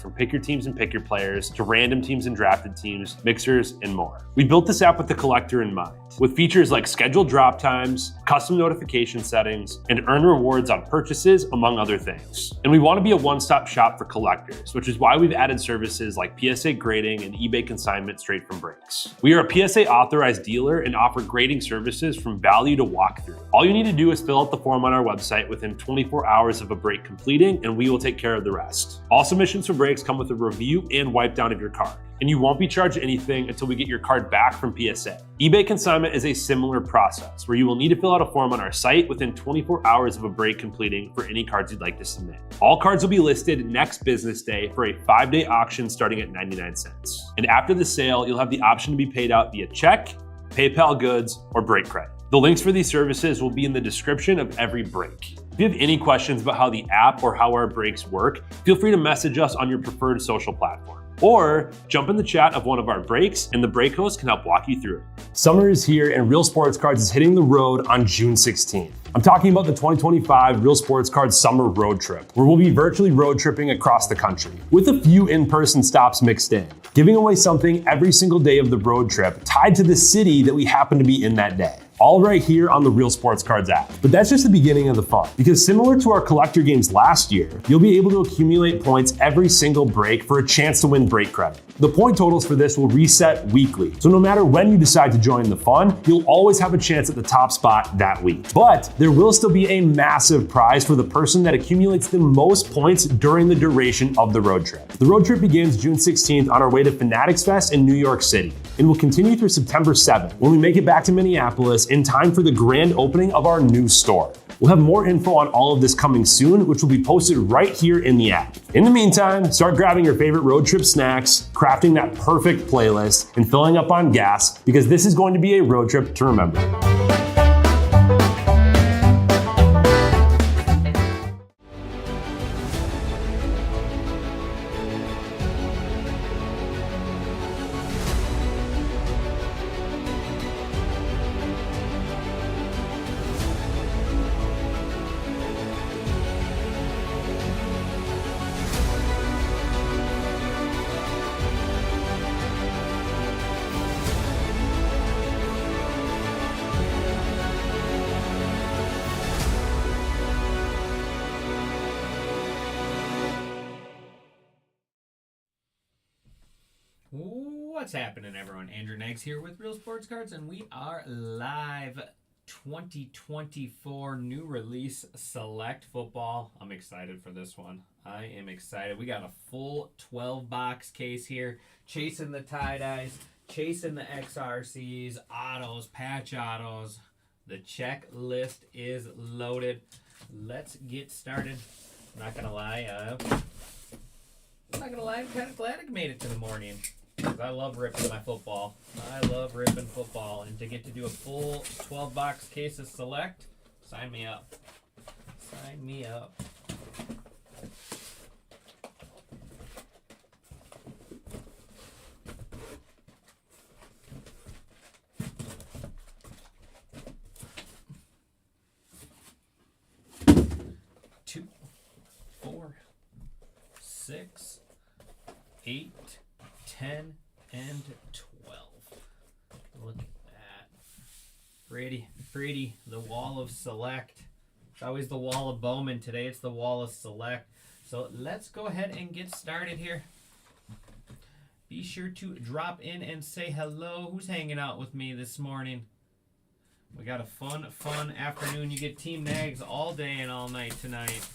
from pick your teams and pick your players to random teams and drafted teams, mixers, and more. We built this app with the collector in mind, with features like scheduled drop times, custom notification settings, and earn rewards on purchases, among other things. And we want to be a one-stop shop for collectors, which is why we've added services like PSA grading and eBay consignment straight from breaks. We are a PSA authorized dealer and offer grading services from value to walkthrough. All you need to do is fill out the form on our website within 24 hours of a break completing, and we will take care of the rest. All submissions for breaks come with a review and wipe down of your card, and you won't be charged anything until we get your card back from PSA. eBay consignment is a similar process where you will need to fill out a form on our site within 24 hours of a break completing for any cards you'd like to submit. All cards will be listed next business day for a 5-day auction starting at 99 cents. And after the sale, you'll have the option to be paid out via check, PayPal goods, or break credit. The links for these services will be in the description of every break. If you have any questions about how the app or how our breaks work, feel free to message us on your preferred social platform. Or jump in the chat of one of our breaks and the break host can help walk you through it. Summer is here and Real Sports Cards is hitting the road on June 16th. I'm talking about the 2025 Real Sports Cards Summer Road Trip, where we'll be virtually road tripping across the country, with a few in-person stops mixed in, giving away something every single day of the road trip tied to the city that we happen to be in that day. All right here on the Real Sports Cards app. But that's just the beginning of the fun, because similar to our collector games last year, you'll be able to accumulate points every single break for a chance to win break credit. The point totals for this will reset weekly, so no matter when you decide to join the fun, you'll always have a chance at the top spot that week. But there will still be a massive prize for the person that accumulates the most points during the duration of the road trip. The road trip begins June 16th on our way to Fanatics Fest in New York City, and will continue through September 7th when we make it back to Minneapolis in time for the grand opening of our new store. We'll have more info on all of this coming soon, which will be posted right here in the app. In the meantime, start grabbing your favorite road trip snacks, crafting that perfect playlist, and filling up on gas, because this is going to be a road trip to remember. What's happening, everyone? Andrew Neggs here with Real Sports Cards, and we are live. 2024 new release Select Football. I'm excited for this one. I am excited. We got a full 12-box case here. Chasing the tie-dyes, chasing the XRCs, autos, patch autos. The checklist is loaded. Let's get started. I'm not gonna lie, I'm kind of glad I made it to the morning, because I love ripping my football. I love ripping football, and to get to do a full 12-box case of Select, sign me up. Sign me up. Two, 4, 6, 8, 10, and 12. Look at that. Pretty. The wall of Select. It's always the wall of Bowman. Today it's the wall of Select. So let's go ahead and get started here. Be sure to drop in and say hello. Who's hanging out with me this morning? We got a fun afternoon. You get Team Nags all day and all night tonight.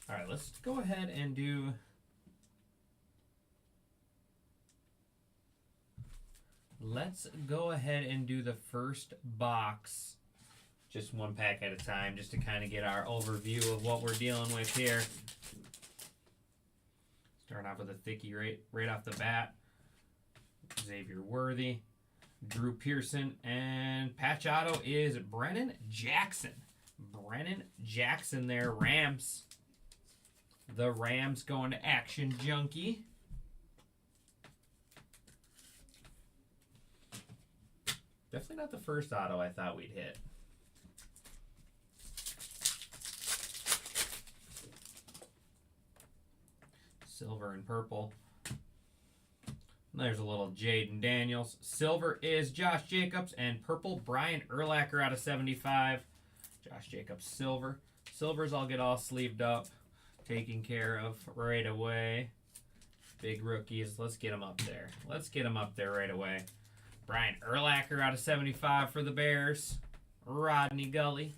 All right, let's go ahead and do... Let's go ahead and do the first box, just one pack at a time, just to kind of get our overview of what we're dealing with here. Starting off with a thickie right off the bat. Xavier Worthy, Drew Pearson, and patch auto is Brennan Jackson. Brennan Jackson there, Rams. The Rams going to Action Junkie. Definitely not the first auto I thought we'd hit. Silver and purple. There's a little Jaden Daniels. Silver is Josh Jacobs, and purple Brian Urlacher out of 75. Josh Jacobs silver. Silvers I'll get all sleeved up, taken care of right away. Big rookies. Let's get them up there. Let's get them up there right away. Brian Urlacher out of 75 for the Bears. Rodney Gully.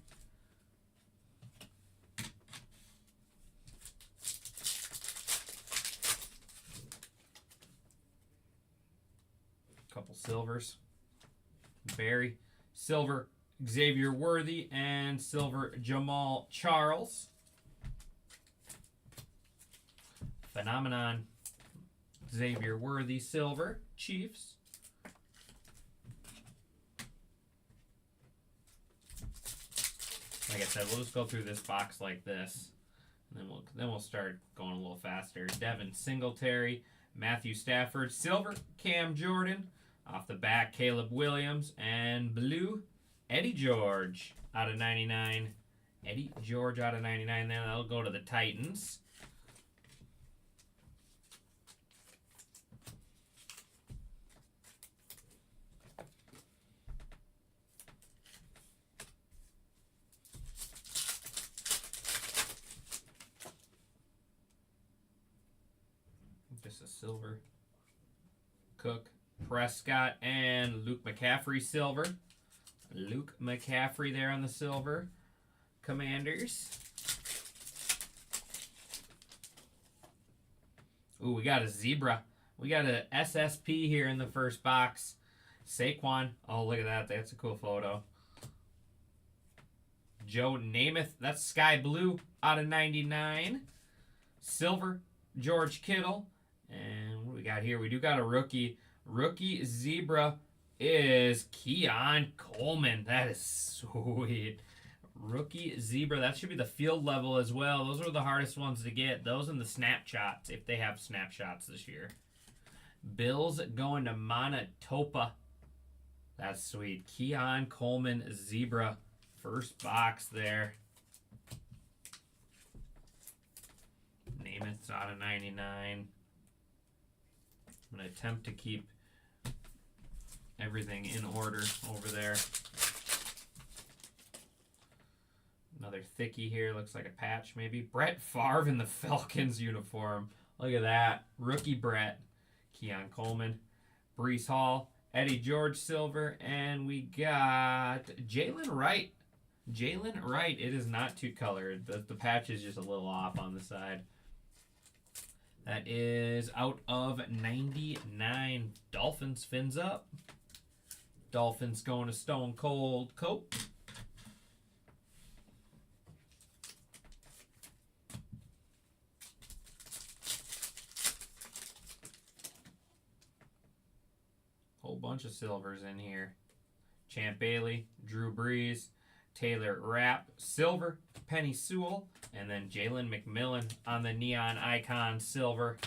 Couple silvers. Barry. Silver Xavier Worthy and silver Jamal Charles. Phenomenon Xavier Worthy silver Chiefs. Like I said, we'll just go through this box like this, and then we'll start going a little faster. Devin Singletary, Matthew Stafford, silver Cam Jordan, off the back Caleb Williams, and blue Eddie George out of 99. Eddie George out of 99. Then that'll go to the Titans. Just a silver. Cook, Prescott, and Luke McCaffrey silver. Luke McCaffrey there on the silver. Commanders. Ooh, we got a zebra. We got a SSP here in the first box. Saquon. Oh, look at that. That's a cool photo. Joe Namath. That's sky blue out of 99. Silver, George Kittle. And what do we got here? We do got a rookie. Rookie zebra is Keon Coleman. That is sweet. Rookie zebra. That should be the field level as well. Those are the hardest ones to get. Those and the snapshots, if they have snapshots this year. Bills going to Manitoba. That's sweet. Keon Coleman zebra. First box there. Namath's out of 99. I'm going to attempt to keep everything in order over there. Another thickie here. Looks like a patch maybe. Brett Favre in the Falcons uniform. Look at that. Rookie Brett. Keon Coleman. Breece Hall. Eddie George silver. And we got Jalen Wright. Jalen Wright. It is not two colored. The patch is just a little off on the side. That is out of 99. Dolphins fins up. Dolphins going to Stone Cold Cope. Whole bunch of silvers in here. Champ Bailey, Drew Brees, Taylor Rapp, silver, Penny Sewell, and then Jalen McMillan on the Neon Icon silver.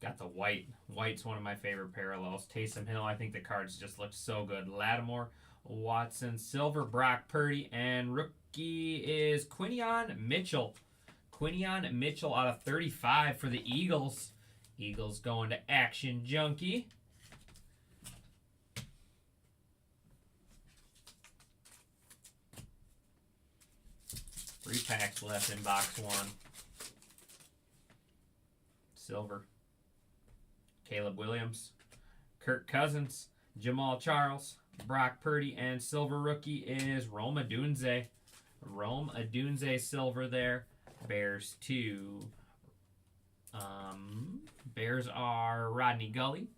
Got the white. White's one of my favorite parallels. Taysom Hill, I think the cards just look so good. Lattimore, Watson, silver, Brock Purdy, and rookie is Quinion Mitchell. Quinion Mitchell out of 35 for the Eagles. Eagles going to Action Junkie. Three packs left in box one. Silver. Caleb Williams. Kirk Cousins. Jamal Charles. Brock Purdy. And silver rookie is Rome Odunze. Rome Odunze silver there. Bears 2. Bears are Rodney Gully.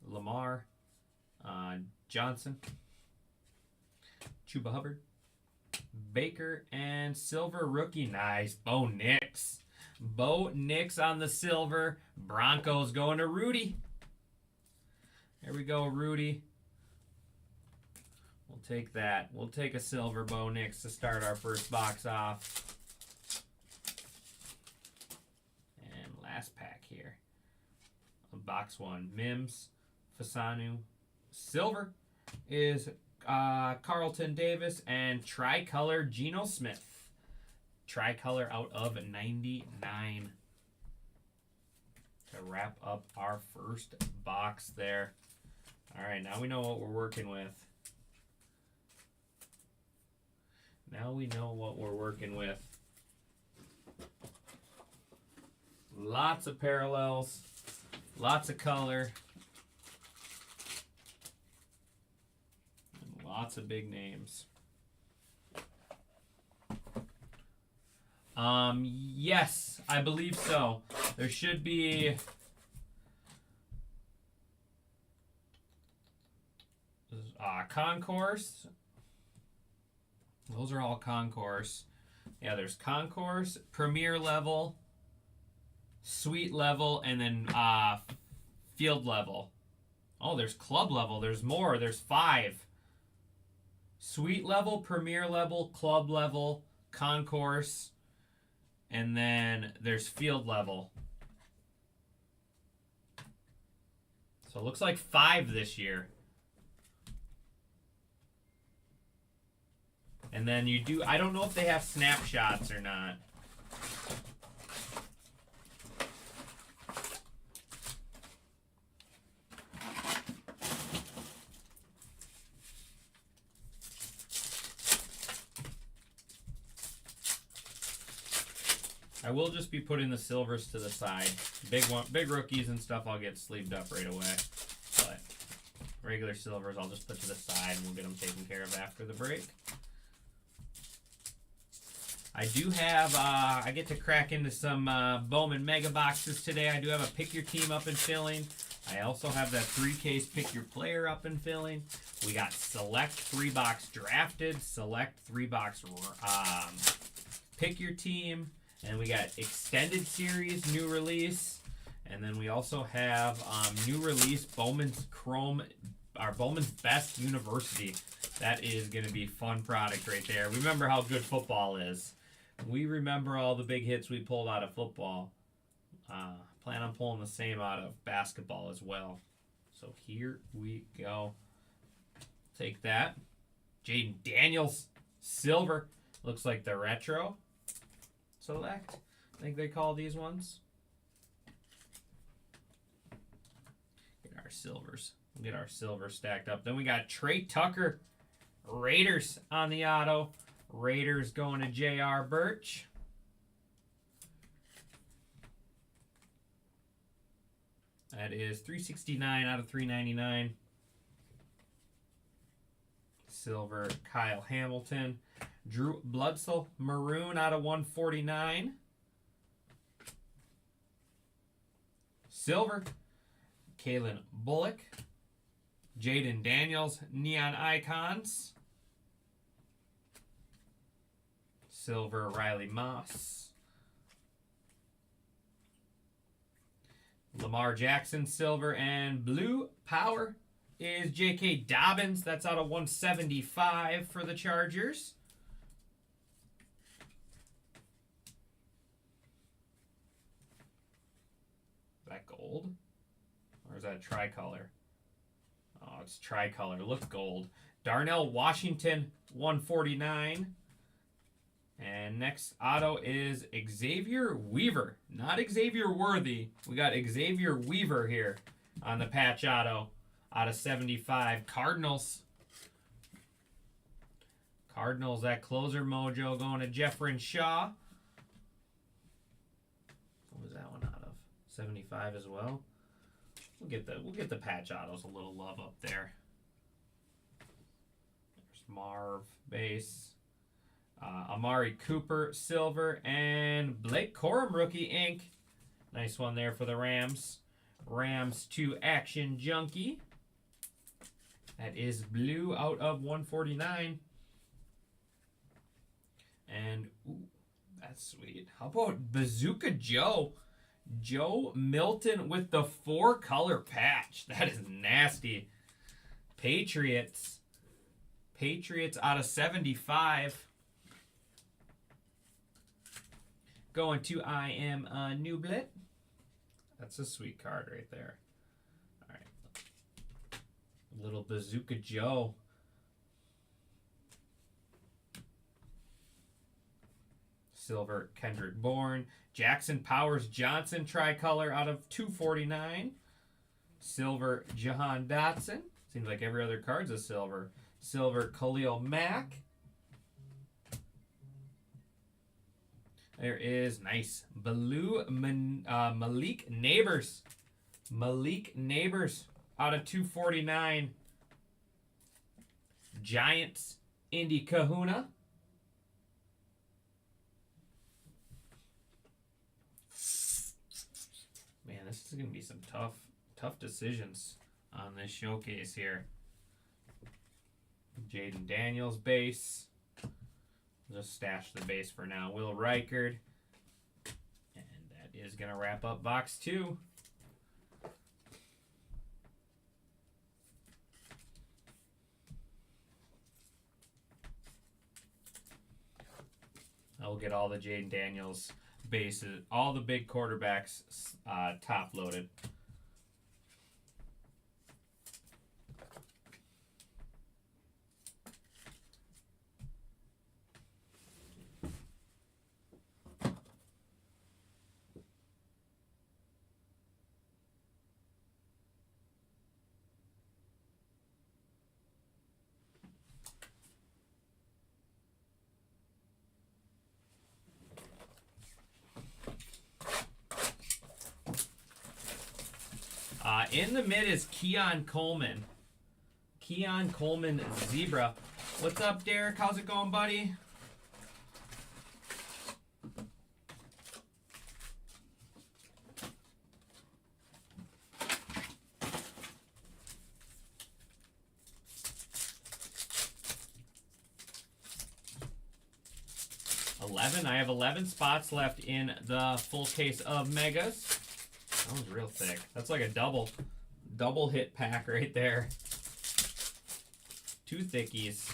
Lamar. Johnson. Chuba Hubbard. Baker. And silver rookie. Nice. Bo Nix. Bo Nix on the silver. Broncos going to Rudy. Here we go, Rudy. We'll take that. We'll take a silver Bo Nix to start our first box off. And last pack here. Box 1. Mims, Fasanu. Silver is Carlton Davis, and tricolor Geno Smith. Tricolor out of 99 to wrap up our first box there. All right, now we know what we're working with. Now we know what we're working with. Lots of parallels, lots of color, and lots of big names. Yes, I believe so. There should be concourse. Those are all concourse. Yeah, there's concourse, premier level, suite level, and then field level. Oh, there's club level. There's more. There's 5. Suite level, premier level, club level, concourse, and then there's field level. So it looks like 5 this year. And then you do, I don't know if they have snapshots or not. I will just be putting the silvers to the side. Big rookies and stuff I'll get sleeved up right away. But regular silvers I'll just put to the side and we'll get them taken care of after the break. I do have, I get to crack into some Bowman Mega Boxes today. I do have a Pick Your Team up and filling. I also have that 3-case Pick Your Player up and filling. We got Select 3-box Drafted, Select 3-box Pick Your Team, and we got Extended Series, New Release, and then we also have New Release Bowman's Chrome, our Bowman's Best University. That is going to be a fun product right there. Remember how good football is. We remember all the big hits we pulled out of football. Plan on pulling the same out of basketball as well. So here we go. Take that. Jaden Daniels, silver. Looks like the retro select. I think they call these ones. Get our silvers. We'll get our silver stacked up. Then we got Trey Tucker, Raiders on the auto. Raiders going to J.R. Birch. That is 369 out of 399. Silver, Kyle Hamilton. Drew Bledsoe, maroon out of 149. Silver, Kalen Bullock. Jaden Daniels, Neon Icons. Silver, Riley Moss. Lamar Jackson, silver, and blue power is J.K. Dobbins. That's out of 175 for the Chargers. Is that gold? Or is that tricolor? Oh, it's tricolor. Looks gold. Darnell Washington, 149. And next auto is Xavier Weaver. Not Xavier Worthy. We got Xavier Weaver here on the patch auto out of 75. Cardinals. Cardinals, that closer mojo going to Jeffrey Shaw. What was that one out of? 75 as well. We'll get the patch autos a little love up there. There's Marv base. Amari Cooper, silver, and Blake Corum, rookie ink. Nice one there for the Rams. Rams to Action Junkie. That is blue out of 149. And, ooh, that's sweet. How about Bazooka Joe? Joe Milton with the 4-color patch. That is nasty. Patriots. Patriots out of 75. Going to I Am Nublet. That's a sweet card right there. All right. Little Bazooka Joe. Silver Kendrick Bourne. Jackson Powers Johnson tricolor out of 249. Silver Jahan Dotson. Seems like every other card's a silver. Silver Khalil Mack. There is nice blue Malik Neighbors. Malik Neighbors out of 249. Giants Indy Kahuna. Man, this is going to be some tough decisions on this showcase here. Jaden Daniels base. Just stash the base for now. Will Reichard. And that is going to wrap up box 2. I'll get all the Jaden Daniels bases, all the big quarterbacks top loaded. In the mid is Keon Coleman. Keon Coleman Zebra. What's up, Derek? How's it going, buddy? I have 11 spots left in the full case of Megas. That was real thick. That's like a double hit pack right there. 2 thickies.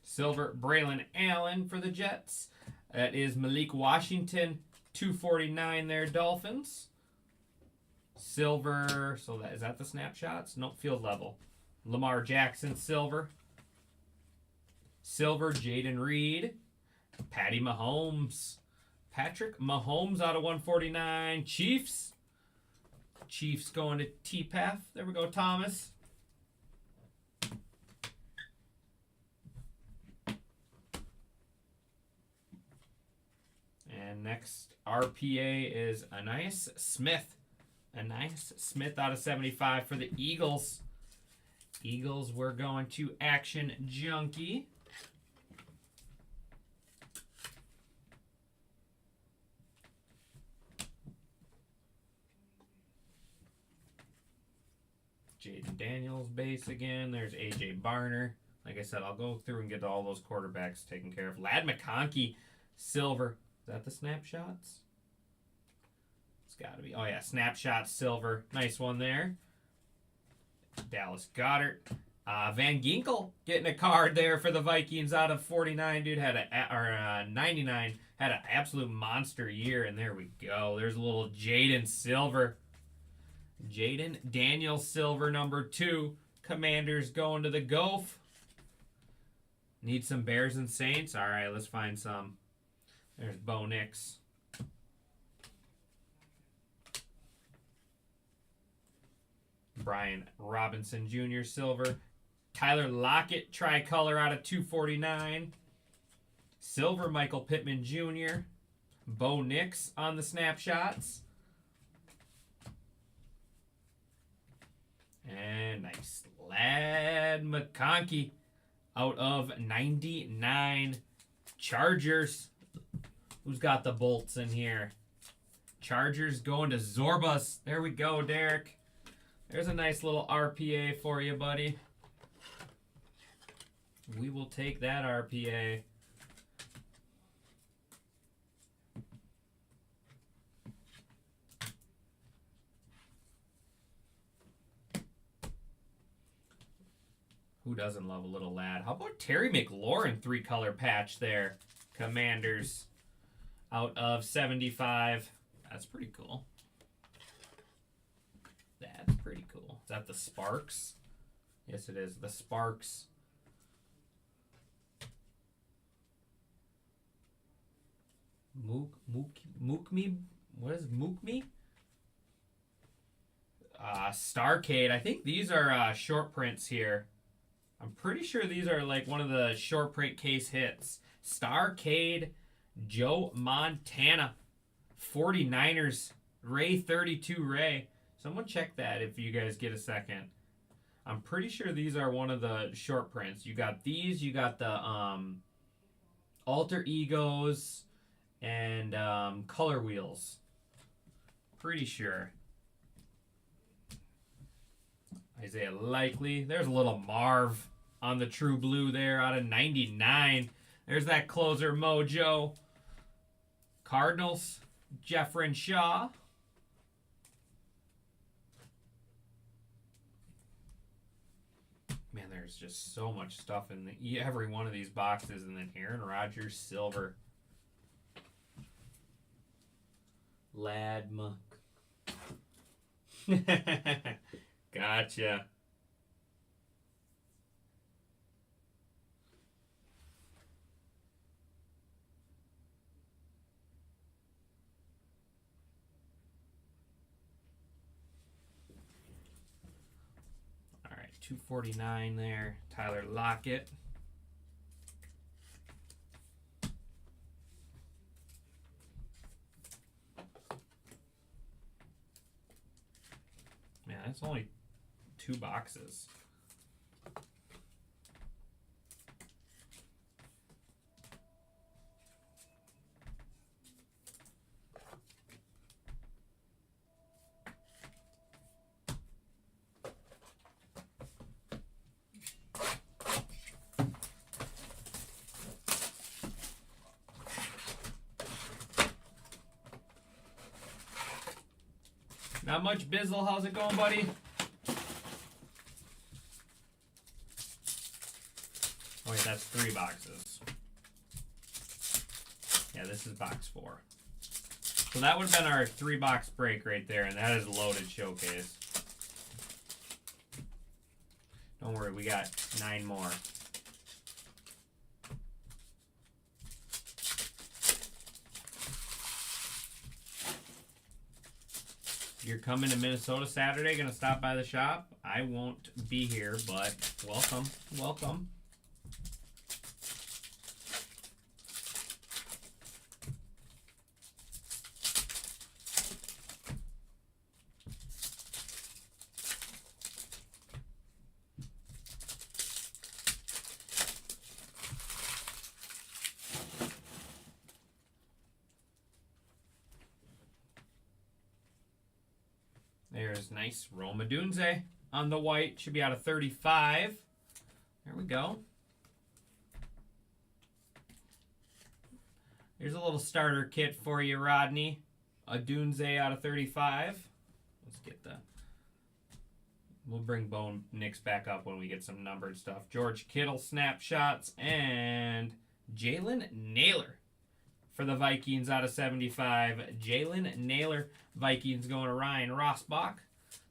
Silver Braylon Allen for the Jets. That is Malik Washington, 249 there, Dolphins. Silver, so that is that the snapshots? Nope, field level. Lamar Jackson, silver. Silver, Jaden Reed. Patty Mahomes. Patrick Mahomes out of 149. Chiefs. Chiefs going to T-Path. There we go, Thomas. And next RPA is Anais Smith. Anais Smith out of 75 for the Eagles. Eagles, we're going to Action Junkie. Jaden Daniels base again. There's AJ Barner. Like I said, I'll go through and get all those quarterbacks taken care of. Lad McConkey, silver. Is that the snapshots? It's got to be. Oh, yeah. Snapshots, silver. Nice one there. Dallas Goedert. Van Ginkel getting a card there for the Vikings out of 49. Dude had 99. Had an absolute monster year. And there we go. There's a little Jaden Silver. Jaden Daniel Silver, number 2. Commanders going to the Goph. Need some Bears and Saints? All right, let's find some. There's Bo Nix. Brian Robinson Jr. silver. Tyler Lockett tricolor out of 249. Silver Michael Pittman Jr. Bo Nix on the snapshots. And nice. Lad McConkey out of 99. Chargers. Who's got the bolts in here? Chargers going to Zorbas. There we go, Derek. There's a nice little RPA for you, buddy. We will take that RPA. Who doesn't love a little lad? How about Terry McLaurin 3-color patch there? Commanders out of 75. That's pretty cool. That's pretty cool. Is that the Sparks? Yes, it is. The Sparks. Mookme? What is Mookme? Starcade. I think these are short prints here. I'm pretty sure these are like one of the short print case hits. Starcade, Joe Montana, 49ers, Ray 32 Ray. Someone check that if you guys get a second. I'm pretty sure these are one of the short prints. You got these, you got the alter egos and color wheels. Pretty sure. Isaiah Likely. There's a little Marv on the True Blue there out of 99. There's that closer mojo. Cardinals, Jeffrin Shaw. Man, there's just so much stuff in every one of these boxes. And then Aaron Rodgers, silver. Lad Muck. Gotcha. All right, 249 there. Tyler Lockett. Man, that's only 2 boxes. Not much Bizzle. How's it going, buddy? Oh, wait, that's 3 boxes. Yeah, this is box 4. So that would have been our 3-box break right there, and that is a loaded showcase. Don't worry, we got 9 more. You're coming to Minnesota Saturday, gonna stop by the shop? I won't be here, but welcome, welcome. There's nice Roma Dunze on the white. Should be out of 35. There we go. Here's a little starter kit for you, Rodney. A Dunze out of 35. Let's get the... We'll bring Bo Nix back up when we get some numbered stuff. George Kittle snapshots and Jalen Naylor for the Vikings out of 75. Jalen Naylor, Vikings going to Ryan Rossbach.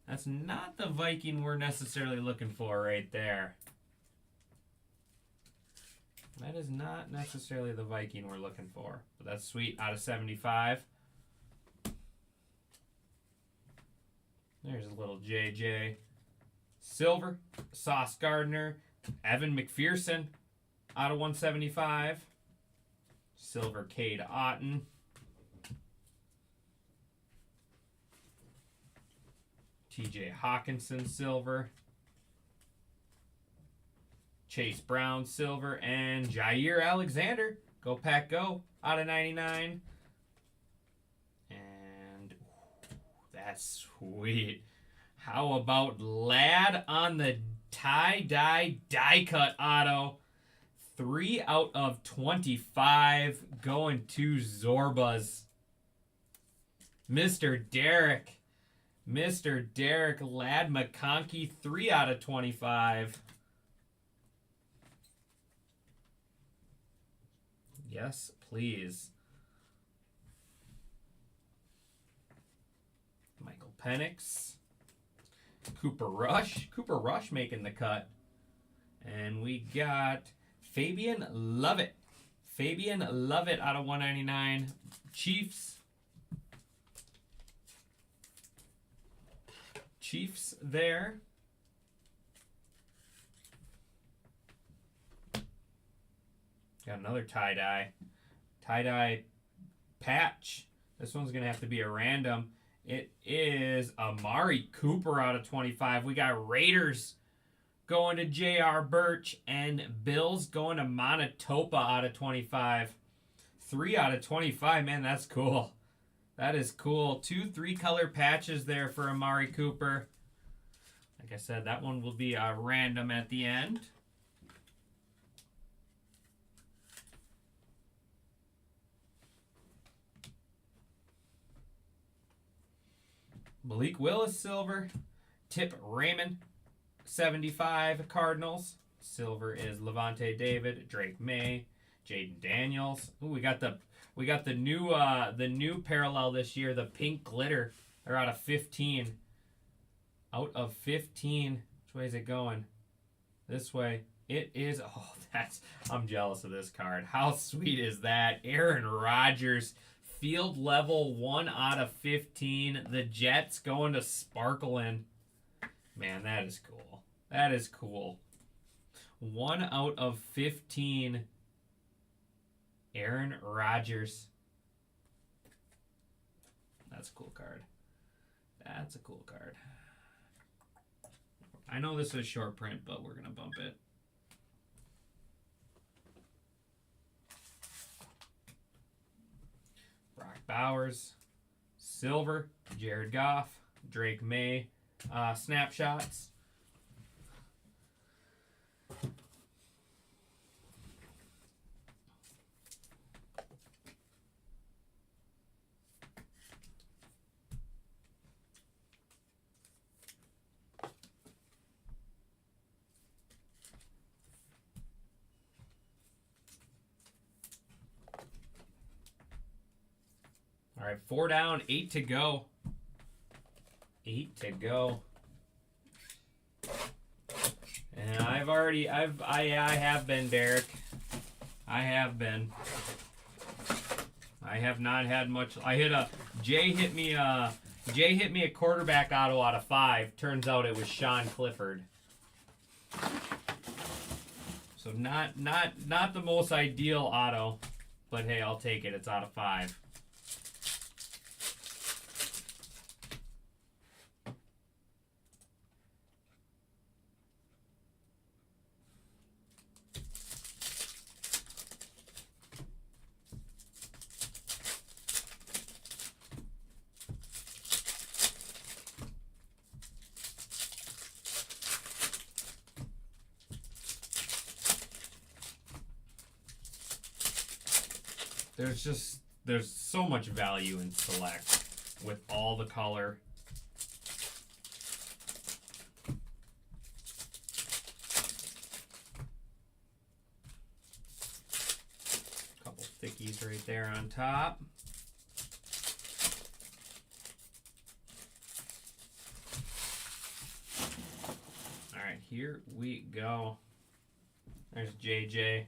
That's not the Viking we're necessarily looking for right there. That is not necessarily the Viking we're looking for. But that's sweet out of 75. There's a little JJ. Silver, Sauce Gardner, Evan McPherson out of 175. Silver Cade Otten. TJ Hawkinson silver. Chase Brown silver. And Jair Alexander. Go Pack Go out of 99. And that's sweet. How about Lad on the tie-dye die-cut auto? 3 out of 25 going to Zorbas. Mr. Derek. Mr. Derek Lad McConkey, 3 out of 25. Yes, please. Michael Penix. Cooper Rush. Cooper Rush making the cut. And we got Fabian Lovett. Fabian Lovett out of 199. Chiefs. Chiefs there. Got another tie-dye. Tie-dye patch. This one's going to have to be a random. It is Amari Cooper out of 25. We got Raiders going to J.R. Birch, and Bills going to Manitoba out of 25. 3 out of 25. Man, that's cool. That is cool. 2 3-color patches there for Amari Cooper. Like I said, that one will be random at the end. Malik Willis silver. Tip Raymond 75 Cardinals. Silver is Levante David, Drake May, Jaden Daniels. Ooh, we got the new parallel this year, the pink glitter. They're out of 15. Out of 15. Which way is it going? This way. It is. Oh, I'm jealous of this card. How sweet is that? Aaron Rodgers. Field level 1 out of 15. The Jets going to Sparkling. Man, that is cool. That is cool. 1 out of 15. Aaron Rodgers. That's a cool card. That's a cool card. I know this is short print, but we're going to bump it. Brock Bowers. Silver. Jared Goff. Drake May. Snapshots. All right, 4 down, 8 to go. 8 to go. And I have been, Derek. I have been. I have not had much. Jay hit me a quarterback auto out of 5. Turns out it was Sean Clifford. So not the most ideal auto, but hey, I'll take it. It's out of 5. There's so much value in Select with all the color. Couple thickies right there on top. All right, here we go. There's JJ.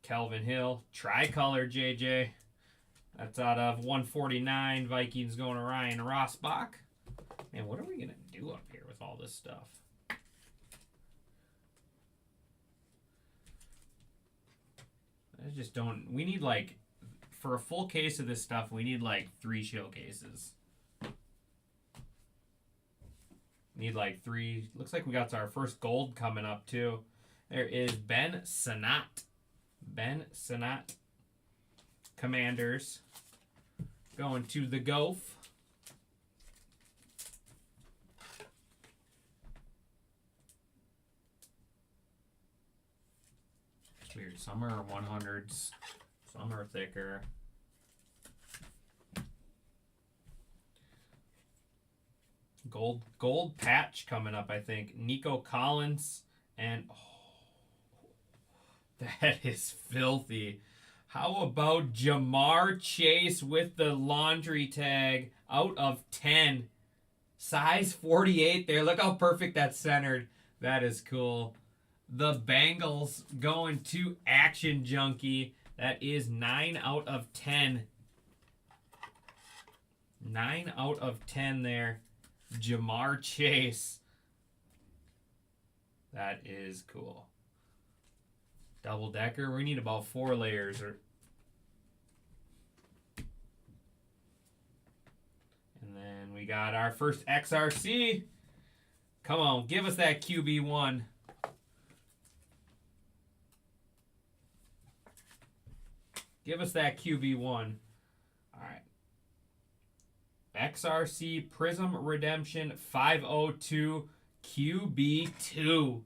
Kelvin Hill, tricolor JJ. That's out of 149. Vikings going to Ryan Rossbach. Man, what are we going to do up here with all this stuff? I just don't. We need like, for a full case of this stuff, we need like 3 showcases. Need like 3. Looks like we got our first gold coming up too. There is Ben Sinnott. Ben Sinnott. Commanders. Going to the Goph. It's weird. Some are 100s. Some are thicker. Gold patch coming up, I think. Nico Collins. And that is filthy. How about Jamar Chase with the laundry tag out of 10? Size 48 there. Look how perfect that's centered. That is cool. The Bengals going to Action Junkie. That is 9 out of 10. 9 out of 10 there. Jamar Chase. That is cool. Double decker. We need about 4 layers. And then we got our first XRC. Come on, give us that QB1. Give us that QB1. All right. XRC Prism Redemption 502 QB2.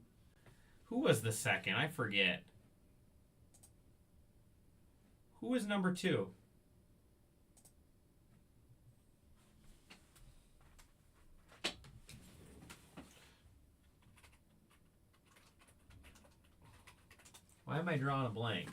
Who was the second? I forget. Who was number 2? Why am I drawing a blank?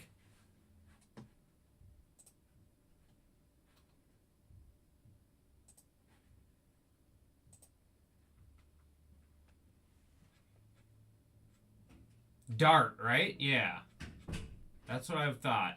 Dart, right? Yeah. That's what I thought.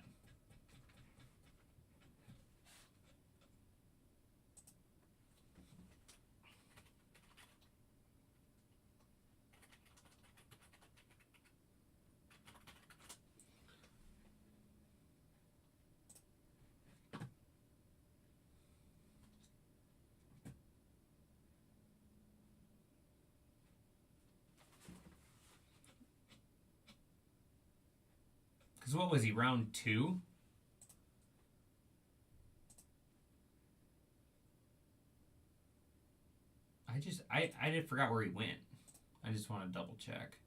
Because what was he, round 2? I did forgot where he went. I just want to double check.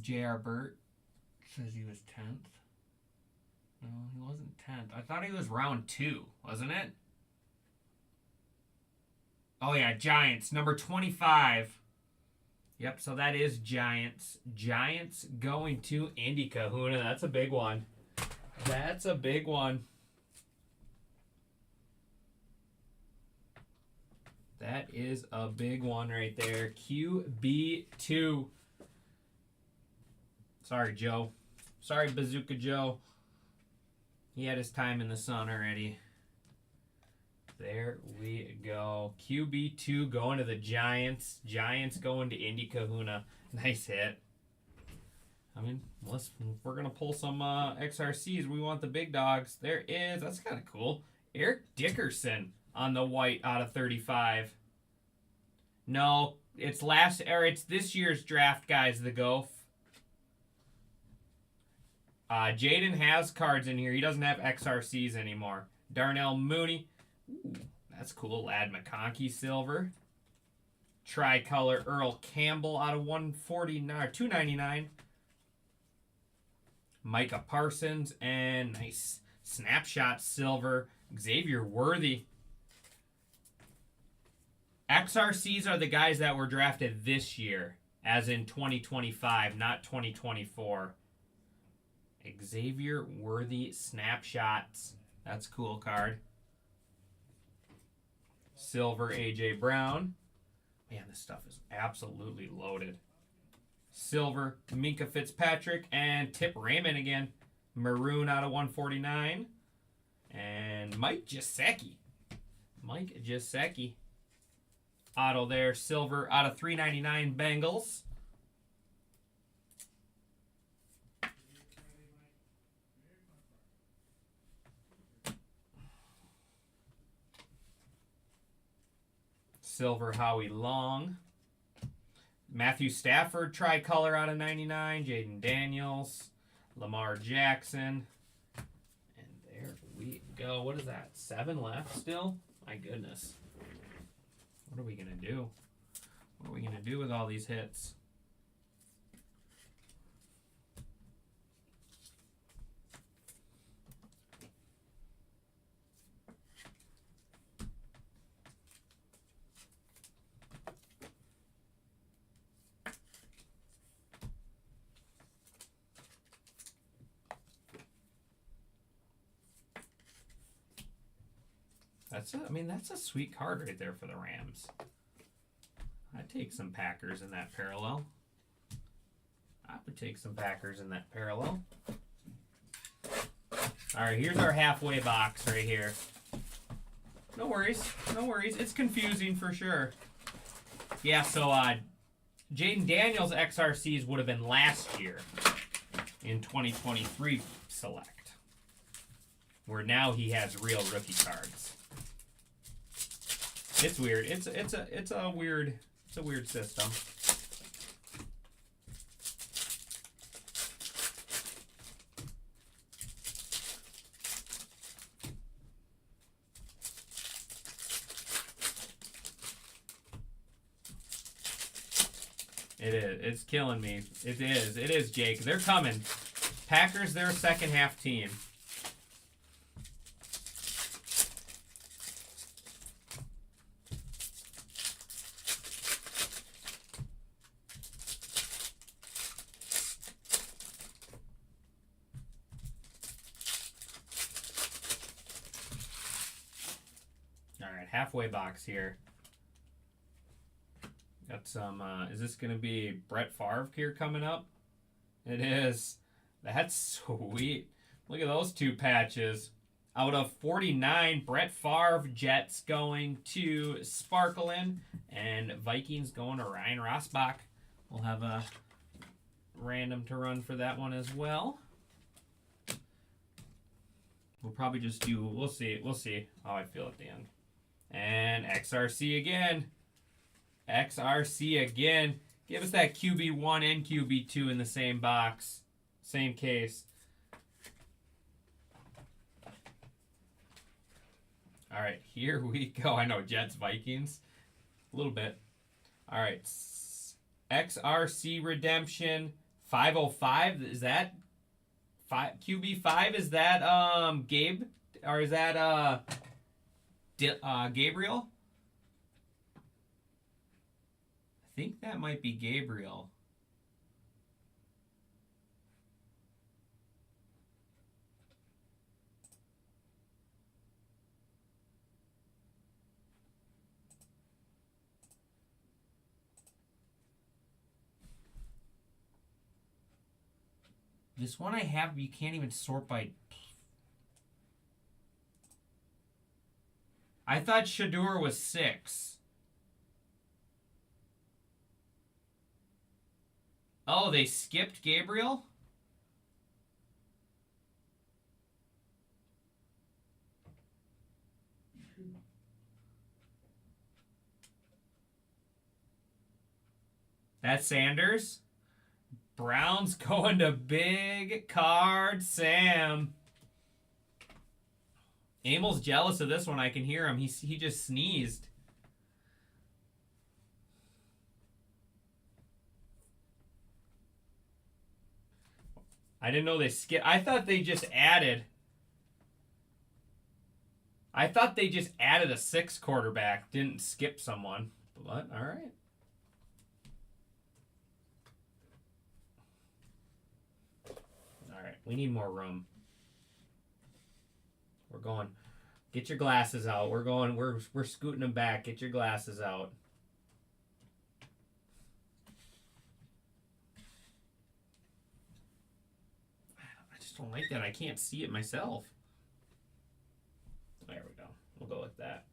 J.R. Burt says he was 10th. No, he wasn't 10th. I thought he was round 2, wasn't it? Oh, yeah, Giants, number 25. Yep, so that is Giants. Giants going to Andy Kahuna. That's a big one. That's a big one. That is a big one right there. QB2. Sorry, Joe. Sorry, Bazooka Joe. He had his time in the sun already. There we go. QB2 going to the Giants. Giants going to Indy Kahuna. Nice hit. I mean, if we're going to pull some XRCs, we want the big dogs. There is. That's kind of cool. Eric Dickerson on the white out of 35. No, it's this year's draft, guys, the Goph. Jaden has cards in here. He doesn't have XRCs anymore. Darnell Mooney. Ooh, that's cool. Lad McConkey silver. Tricolor Earl Campbell out of 149 or 299. Micah Parsons and nice snapshot silver. Xavier Worthy. XRCs are the guys that were drafted this year, as in 2025, not 2024. Xavier Worthy snapshots. That's a cool card. Silver AJ Brown. Man, this stuff is absolutely loaded. Silver, Minka Fitzpatrick, and Tip Raymond again. Maroon out of 149. And Mike Gesicki. Auto there. Silver out of 399 Bengals. Silver Howie Long. Matthew Stafford tricolor out of 99. Jaden Daniels. Lamar Jackson. And there we go. What is that? 7 left still? My goodness. What are we going to do? What are we going to do with all these hits? That's a sweet card right there for the Rams. I'd take some Packers in that parallel. I would take some Packers in that parallel. All right, here's our halfway box right here. No worries. It's confusing for sure. Yeah, so Jaden Daniels XRCs would have been last year in 2023 select, where now he has real rookie cards. It's weird. It's a weird system. It is. It's killing me. It is, Jake. They're coming. Packers, they're a second half team. Halfway box here. Got some, is this going to be Brett Favre here coming up? It is. That's sweet. Look at those 2 patches. Out of 49, Brett Favre, Jets going to Sparkling, and Vikings going to Ryan Rosbach. We'll have a random to run for that one as well. We'll probably just do, we'll see how I feel at the end. And XRC again. Give us that QB1 and QB2 in the same box. Same case. All right, here we go. I know, Jets, Vikings. A little bit. All right. XRC Redemption 505. Is that QB5? Is that Gabe? Or is that Gabriel? I think that might be Gabriel. This one I have, you can't even sort by... I thought Shador was 6. Oh, they skipped Gabriel? That's Sanders. Browns going to big card Sam. Amel's jealous of this one. I can hear him. He just sneezed. I didn't know they skipped. I thought they just added a 6 quarterback. Didn't skip someone. But all right. All right. We need more room. We're going. Get your glasses out. We're scooting them back. Get your glasses out. just don't like that. I can't see it myself. There we go. We'll go with that.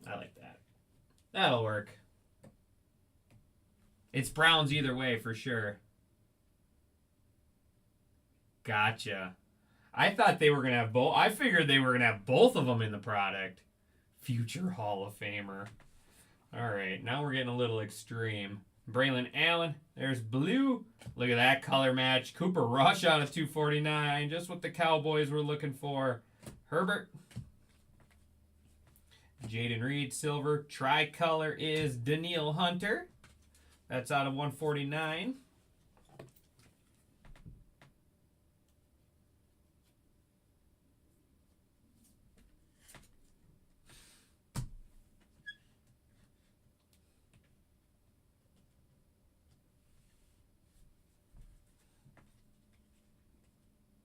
I like that. That'll work. It's Browns either way for sure. Gotcha. I thought they were going to have both. I figured they were going to have both of them in the product. Future Hall of Famer. All right, now we're getting a little extreme. Braylon Allen, there's blue. Look at that color match. Cooper Rush out of 249. Just what the Cowboys were looking for. Herbert. Jaden Reed, silver. Tricolor is Daniil Hunter. That's out of 149.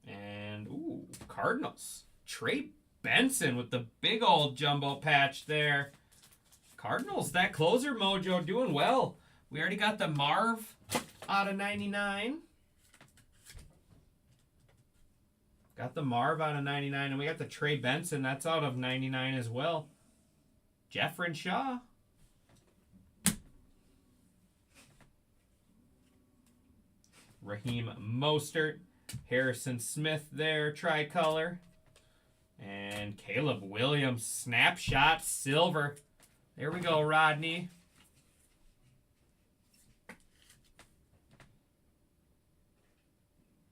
And, ooh, Cardinals. Trey Benson with the big old jumbo patch there. Cardinals, that closer mojo doing well. We already got the Marv out of 99. Got the Marv out of 99, and we got the Trey Benson. That's out of 99 as well. Jeffrey Shaw. Raheem Mostert. Harrison Smith there, tricolor. And Caleb Williams, snapshot silver. There we go, Rodney.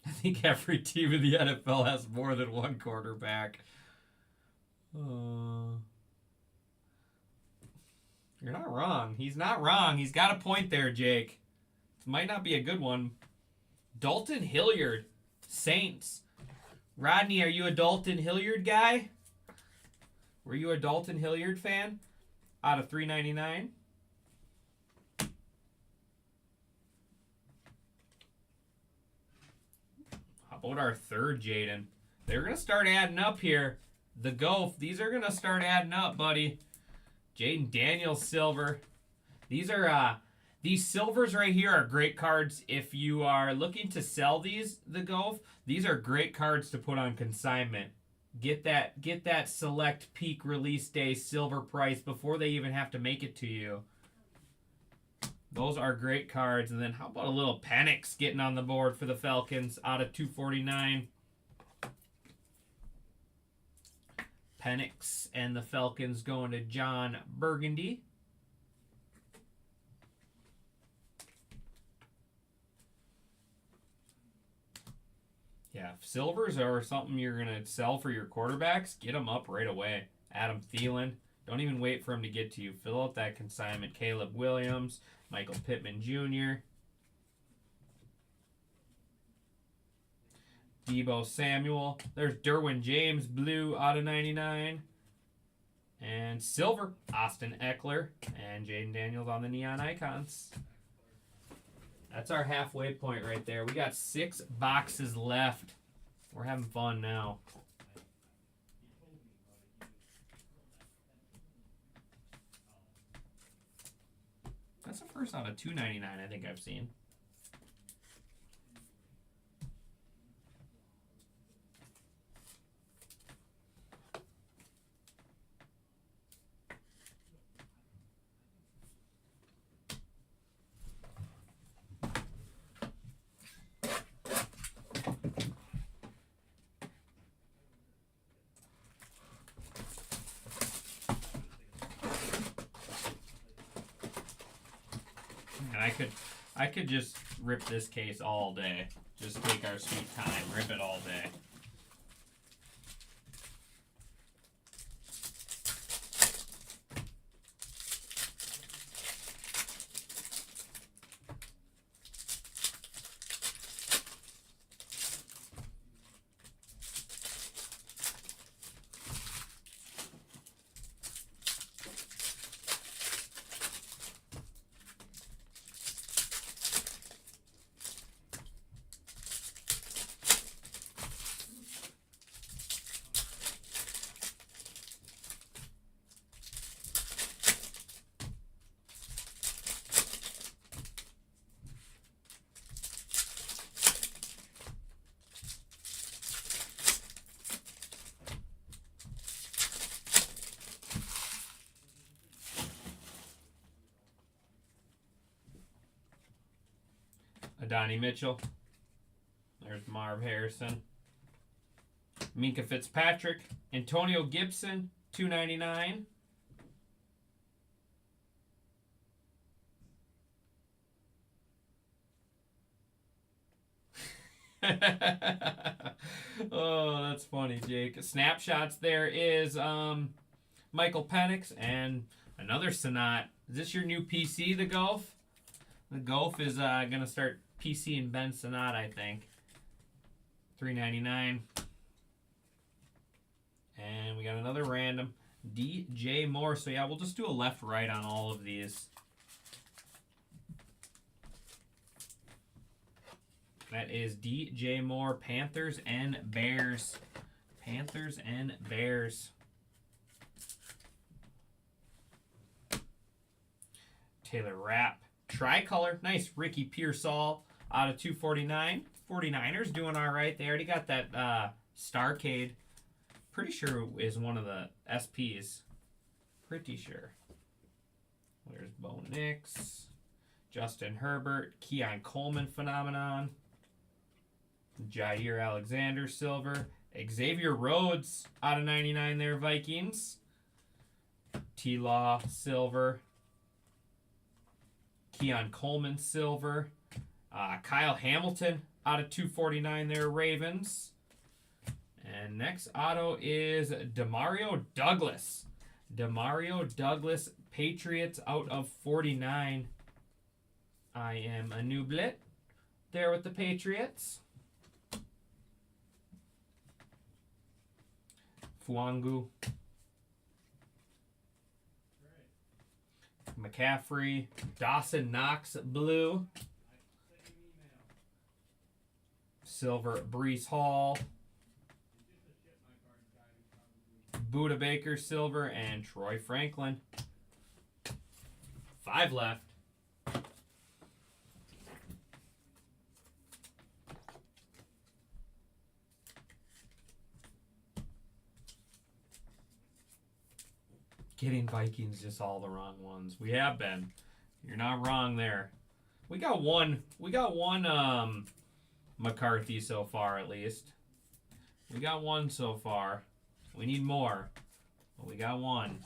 I think every team in the NFL has more than one quarterback. You're not wrong. He's not wrong. He's got a point there, Jake. It might not be a good one. Dalton Hilliard, Saints. Rodney, are you a Dalton Hilliard guy? Were you a Dalton Hilliard fan? Out of 399. How about our third Jaden? They're going to start adding up here. The Goff, these are going to start adding up, buddy. Jaden Daniels, silver. These silvers right here are great cards if you are looking to sell these, the Goff. These are great cards to put on consignment. Get that select peak release day silver price before they even have to make it to you. Those are great cards. And then how about a little Penix getting on the board for the Falcons out of 249. Penix and the Falcons going to John Burgundy. Yeah, if silvers are something you're going to sell for your quarterbacks, get them up right away. Adam Thielen, don't even wait for him to get to you. Fill out that consignment. Caleb Williams, Michael Pittman Jr., Deebo Samuel. There's Derwin James, blue out of 99. And silver, Austin Eckler and Jaden Daniels on the neon icons. That's our halfway point right there. We got 6 boxes left. We're having fun now. That's the first out of 299 I think I've seen. And I could just rip this case all day. Just take our sweet time, rip it all day. Donnie Mitchell. There's Marv Harrison. Minka Fitzpatrick. Antonio Gibson, $2.99. Oh, that's funny, Jake. Snapshots, there is Michael Penix and another Sonat. Is this your new PC, the Golf? The Golf is going to start PC and Ben Sonat, I think. $3.99. And we got another random. DJ Moore. So, yeah, we'll just do a left-right on all of these. That is DJ Moore, Panthers and Bears. Panthers and Bears. Taylor Rapp. Tricolor. Nice. Ricky Pearsall out of 249. 49ers doing all right. They already got that Starcade. Pretty sure is one of the SPs. Pretty sure. There's Bo Nix. Justin Herbert. Keon Coleman phenomenon. Jair Alexander silver. Xavier Rhodes out of 99 there, Vikings. T-Law silver. Keon Coleman silver. Kyle Hamilton out of 249 there, Ravens. And next auto is Demario Douglas. Demario Douglas, Patriots out of 49. I am a nooblet there with the Patriots. Fuangu. McCaffrey. Dawson Knox, blue. Silver, Brees Hall. Buda Baker, silver, and Troy Franklin. 5 left. Getting Vikings just all the wrong ones. We have been. You're not wrong there. We got one McCarthy so far, at least. We got one so far. We need more. But we got one.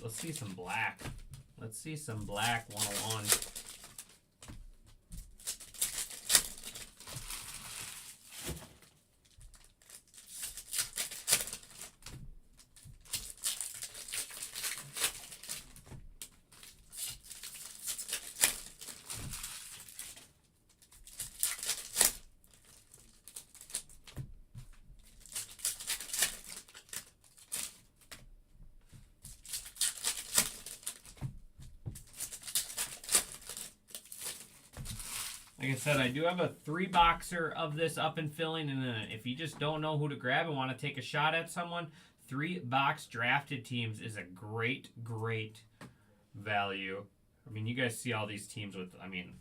Let's see some black. Let's see some black 101. Like I said, I do have a 3-boxer of this up and filling, and then if you just don't know who to grab and want to take a shot at someone, 3-box drafted teams is a great, great value. I mean, you guys see all these teams with, I mean,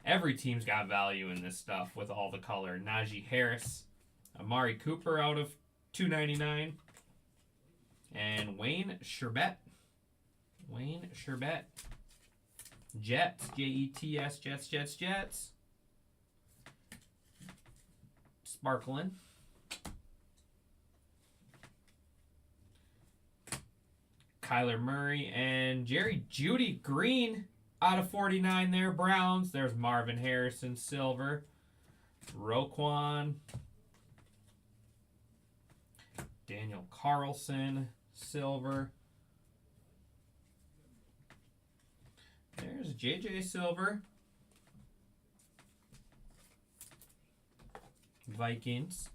every team's got value in this stuff with all the color. Najee Harris, Amari Cooper out of $2.99, and Wayne Sherbet. Wayne Sherbet. Jets, Jets, Jets. Sparkling. Kyler Murray and Jerry Jeudy green out of 49 there, Browns. There's Marvin Harrison, silver. Roquan. Daniel Carlson, silver. There's JJ Silver. Vikings.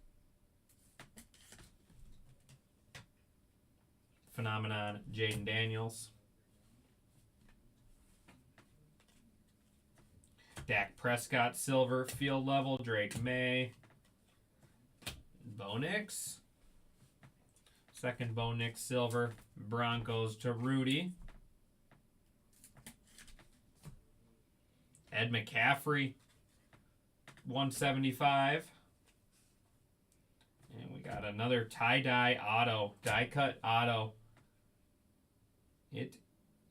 Phenomenon, Jaden Daniels. Dak Prescott, silver, field level, Drake May. Bo Nix. Second Bo Nix, silver, Broncos to Rudy. Ed McCaffrey, 175. And we got another tie-dye auto, die-cut auto. It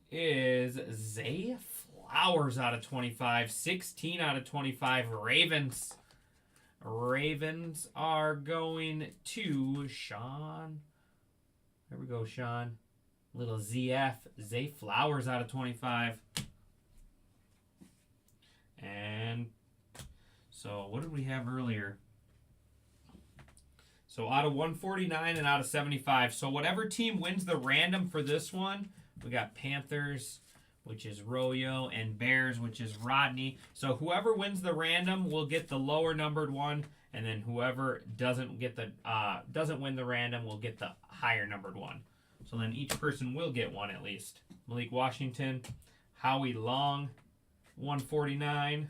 is Zay Flowers out of 25, 16 out of 25, Ravens. Ravens are going to Sean. There we go, Sean. Little ZF, Zay Flowers out of 25. And so what did we have earlier? So out of 149 and out of 75. So whatever team wins the random for this one, we got Panthers, which is Royo, and Bears, which is Rodney. So whoever wins the random will get the lower numbered one, and then whoever doesn't win the random will get the higher numbered one. So then each person will get one at least. Malik Washington, Howie Long, 149.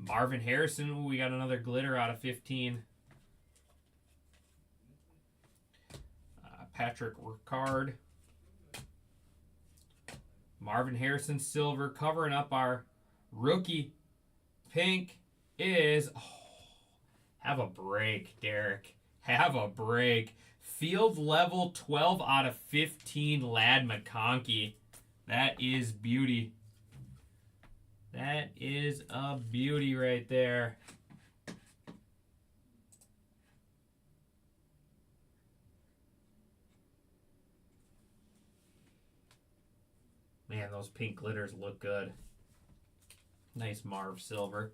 Marvin Harrison, ooh, we got another glitter out of 15. Patrick Ricard. Marvin Harrison, silver, covering up our rookie. Pink is, have a break, Derek. Have a break. Field level 12 out of 15, Lad McConkey. That is beauty. That is a beauty right there. Man, those pink glitters look good. Nice Marv silver.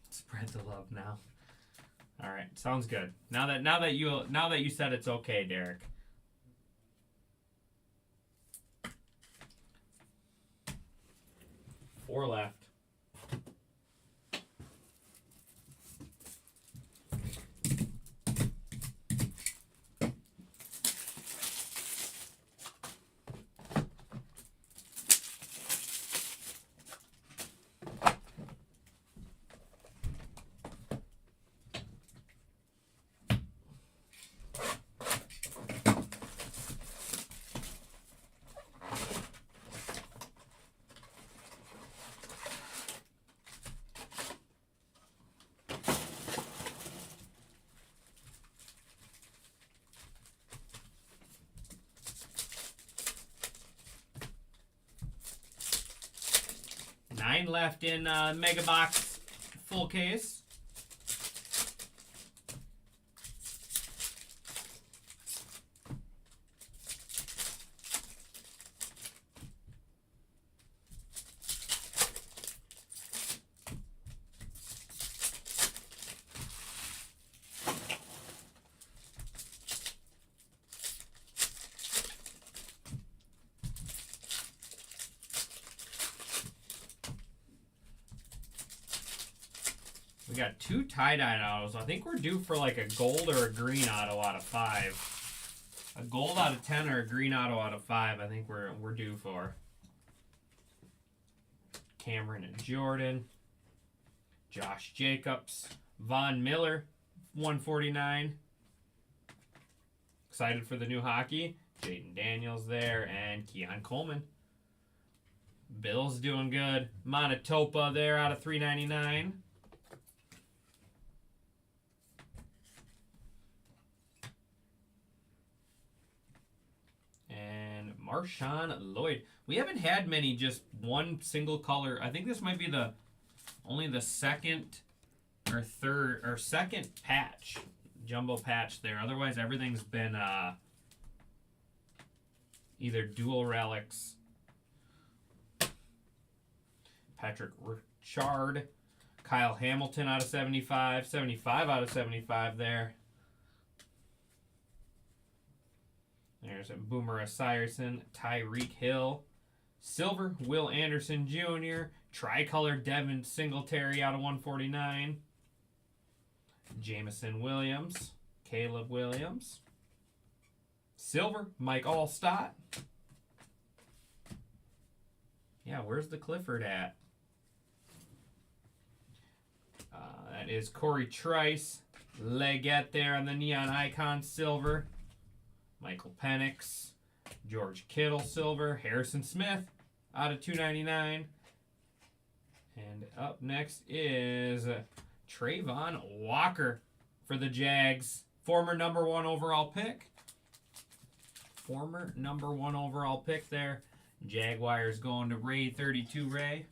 Spread the love now. All right, sounds good. Now that you said it's okay, Derek. Four left. Nine left in Mega Box full case. We got two tie-dye autos. I think we're due for like a gold or a green auto out of 5. A gold out of 10 or a green auto out of 5. I think we're due for. Cameron and Jordan. Josh Jacobs. Von Miller, 149. Excited for the new hockey. Jaden Daniels there and Keon Coleman. Bill's doing good. Manitoba there out of 399. Marshawn Lloyd. We haven't had many just one single color. I think this might be only the second or third or second patch, jumbo patch there. Otherwise, everything's been either dual relics. Patrick Richard. Kyle Hamilton out of 75. 75 out of 75 there. There's a Boomer Esiason, Tyreek Hill. Silver, Will Anderson Jr. Tricolor, Devin Singletary out of 149. Jamison Williams, Caleb Williams. Silver, Mike Allstott. Yeah, where's the Clifford at? That is Corey Trice. Leggett there on the Neon Icon Silver. Michael Penix. George Kittle Silver. Harrison Smith out of 299. And up next is Trayvon Walker for the Jags. Former number 1 overall pick. Former number 1 overall pick there. Jaguars going to Ray 32 Ray.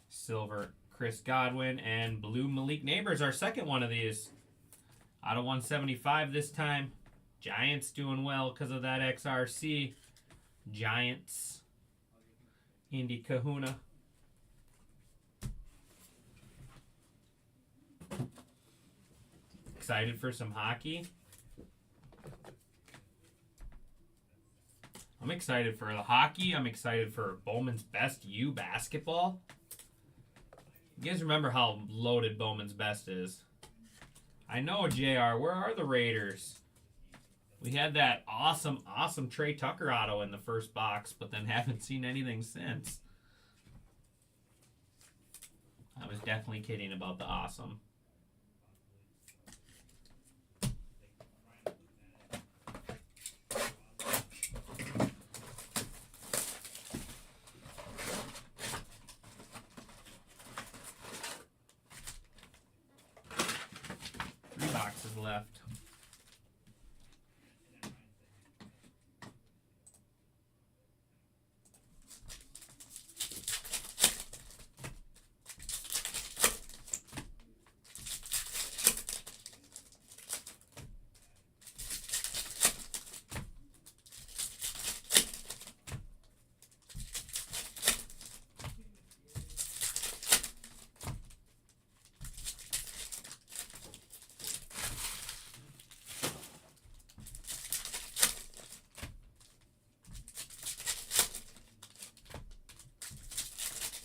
Silver, Chris Godwin, and blue Malik Neighbors, our second one of these. Out of 175 this time. Giants doing well because of that XRC. Giants. Indy Kahuna. Excited for some hockey. I'm excited for the hockey. I'm excited for Bowman's Best U basketball. You guys remember how loaded Bowman's Best is? I know, JR. Where are the Raiders? We had that awesome Trey Tucker auto in the first box, but then haven't seen anything since. I was definitely kidding about the awesome. Left.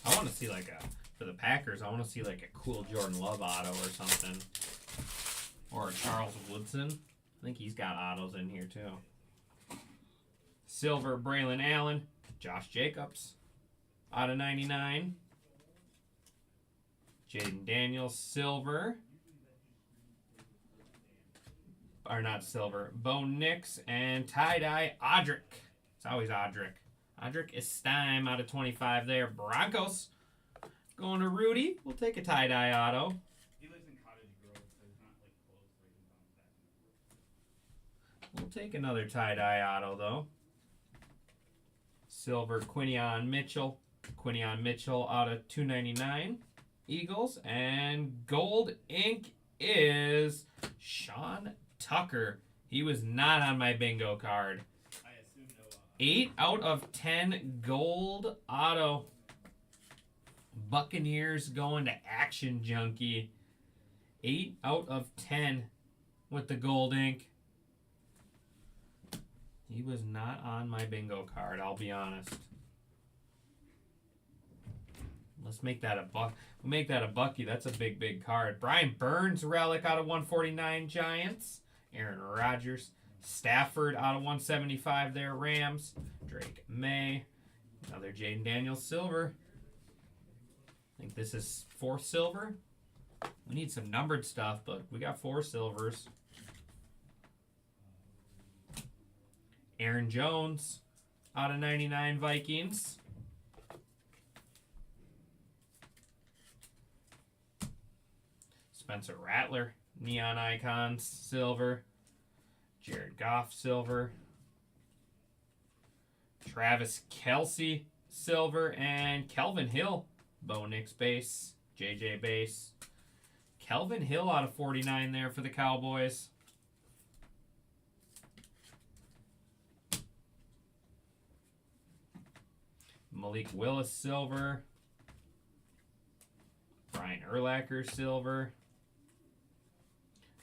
I want to see for the Packers, I want to see like a cool Jordan Love auto or something. Or a Charles Woodson. I think he's got autos in here too. Silver, Braylon Allen. Josh Jacobs. Out of 99. Jaden Daniels, silver. Or not silver. Bo Nix and tie-dye Audric. It's always Audric. Audric Estime out of 25 there. Broncos going to Rudy. We'll take a tie-dye auto. He lives in Cottage Grove, so he's not like close, so he can bounce back and forth. We'll take another tie-dye auto though. Silver Quinion Mitchell. Quinion Mitchell out of 299. Eagles. And gold ink is Sean Tucker. He was not on my bingo card. 8 out of 10 gold auto. Buccaneers going to Action Junkie. 8 out of 10 with the gold ink. He was not on my bingo card, I'll be honest. Let's make that a buck. We'll make that a bucky. That's a big card. Brian Burns relic out of 149 Giants. Aaron Rodgers. Stafford out of 175 there, Rams. Drake May. Another Jaden Daniels silver. I think this is 4 silver. We need some numbered stuff, but we got 4 silvers. Aaron Jones out of 99 Vikings. Spencer Rattler, Neon Icons, silver. Jared Goff, silver. Travis Kelce, silver. And Kelvin Hill, Bo Nix base, JJ base. Kelvin Hill out of 49 there for the Cowboys. Malik Willis silver. Brian Urlacher silver.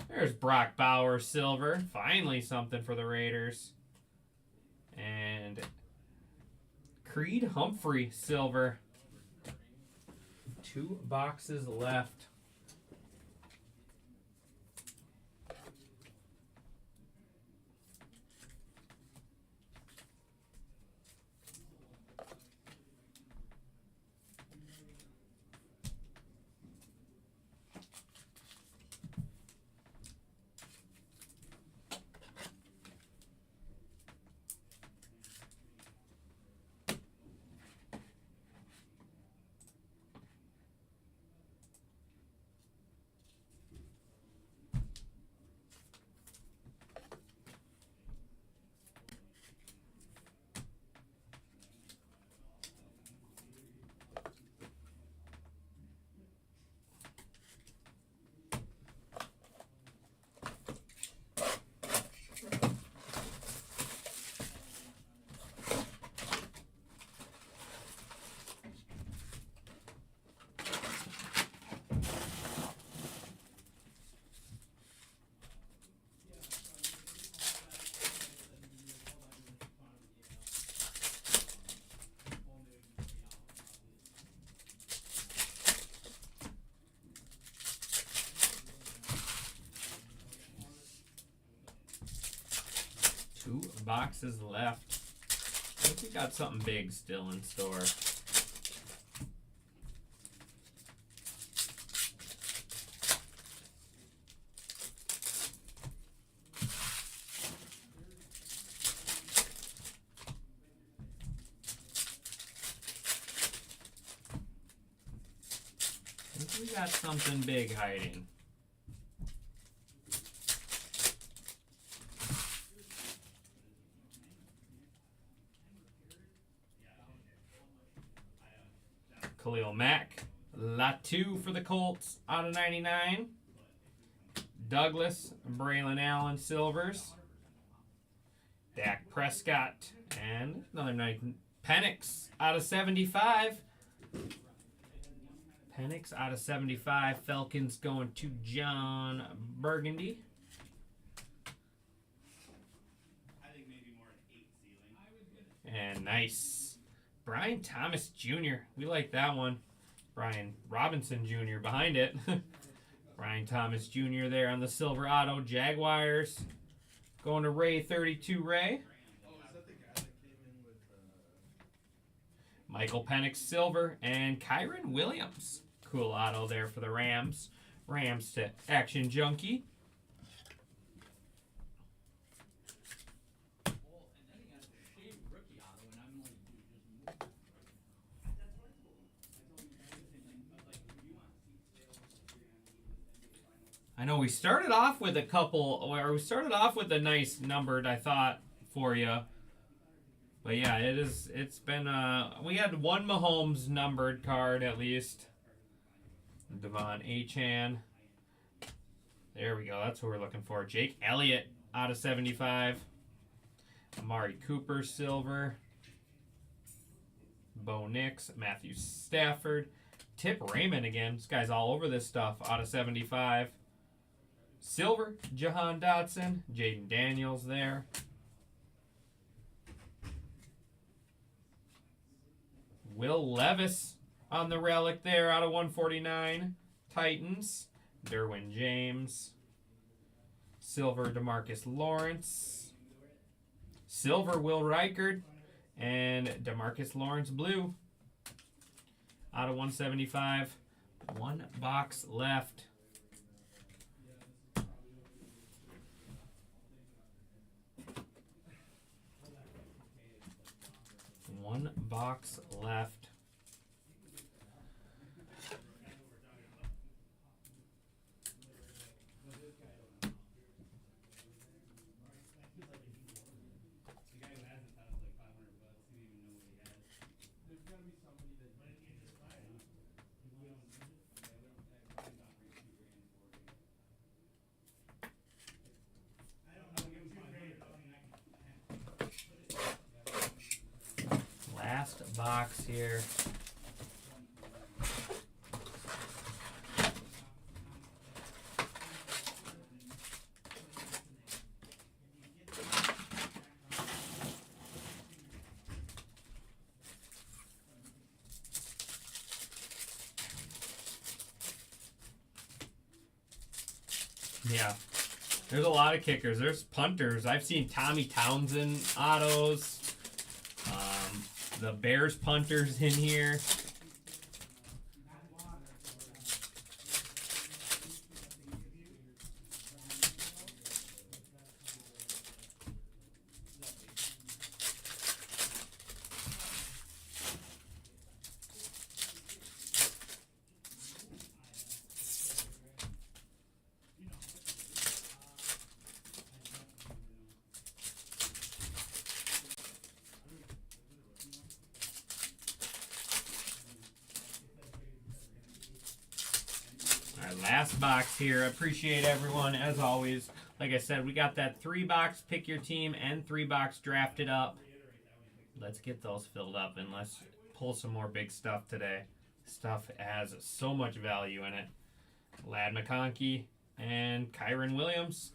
There's Brock Bowers silver. Finally something for the Raiders. And Creed Humphrey silver. 2 boxes left. Two boxes left. I think we got something big still in store. I think we got something big hiding. Khalil Mack, Latu for the Colts out of 99. Douglas, Braylon Allen silvers. Dak Prescott, and another night. Penix out of 75. Penix out of 75. Falcons going to John Burgundy. And nice. Brian Thomas Jr. We like that one. Brian Robinson Jr. behind it. Brian Thomas Jr. there on the silver auto. Jaguars. Going to Ray 32 Ray. Oh, is that the guy that came in with Michael Penix silver. And Kyron Williams. Cool auto there for the Rams. Rams to Action Junkie. I know we started off with a nice numbered, I thought, for you. But yeah, it's been we had one Mahomes numbered card at least. Devon Achane. There we go. That's what we're looking for. Jake Elliott out of 75. Amari Cooper silver. Bo Nix, Matthew Stafford. Tip Raymond again. This guy's all over this stuff out of 75. Silver, Jahan Dotson, Jaden Daniels there. Will Levis on the relic there out of 149. Titans, Derwin James. Silver, DeMarcus Lawrence. Silver, Will Reichard. And DeMarcus Lawrence blue out of 175. One box left. One box left. Last box here. Yeah, there's a lot of kickers. There's punters. I've seen Tommy Townsend autos. The Bears punters in here. Last box here. Appreciate everyone as always. Like I said, we got that 3-box pick your team and 3-box drafted up. Let's get those filled up and let's pull some more big stuff today. Stuff has so much value in it. Lad McConkey and Kyron Williams.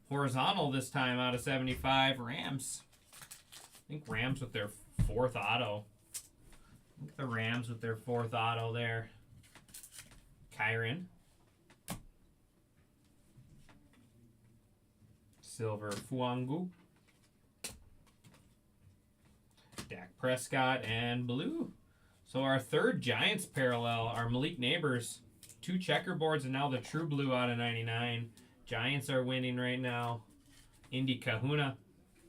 Horizontal this time out of 75. Rams. I think Rams with their 4th auto. I think the Rams with their 4th auto there. Kyron. Silver Fuangu. Dak Prescott and blue. So our 3rd Giants parallel, our Malik Neighbors. 2 checkerboards and now the true blue out of 99. Giants are winning right now. Indy Kahuna.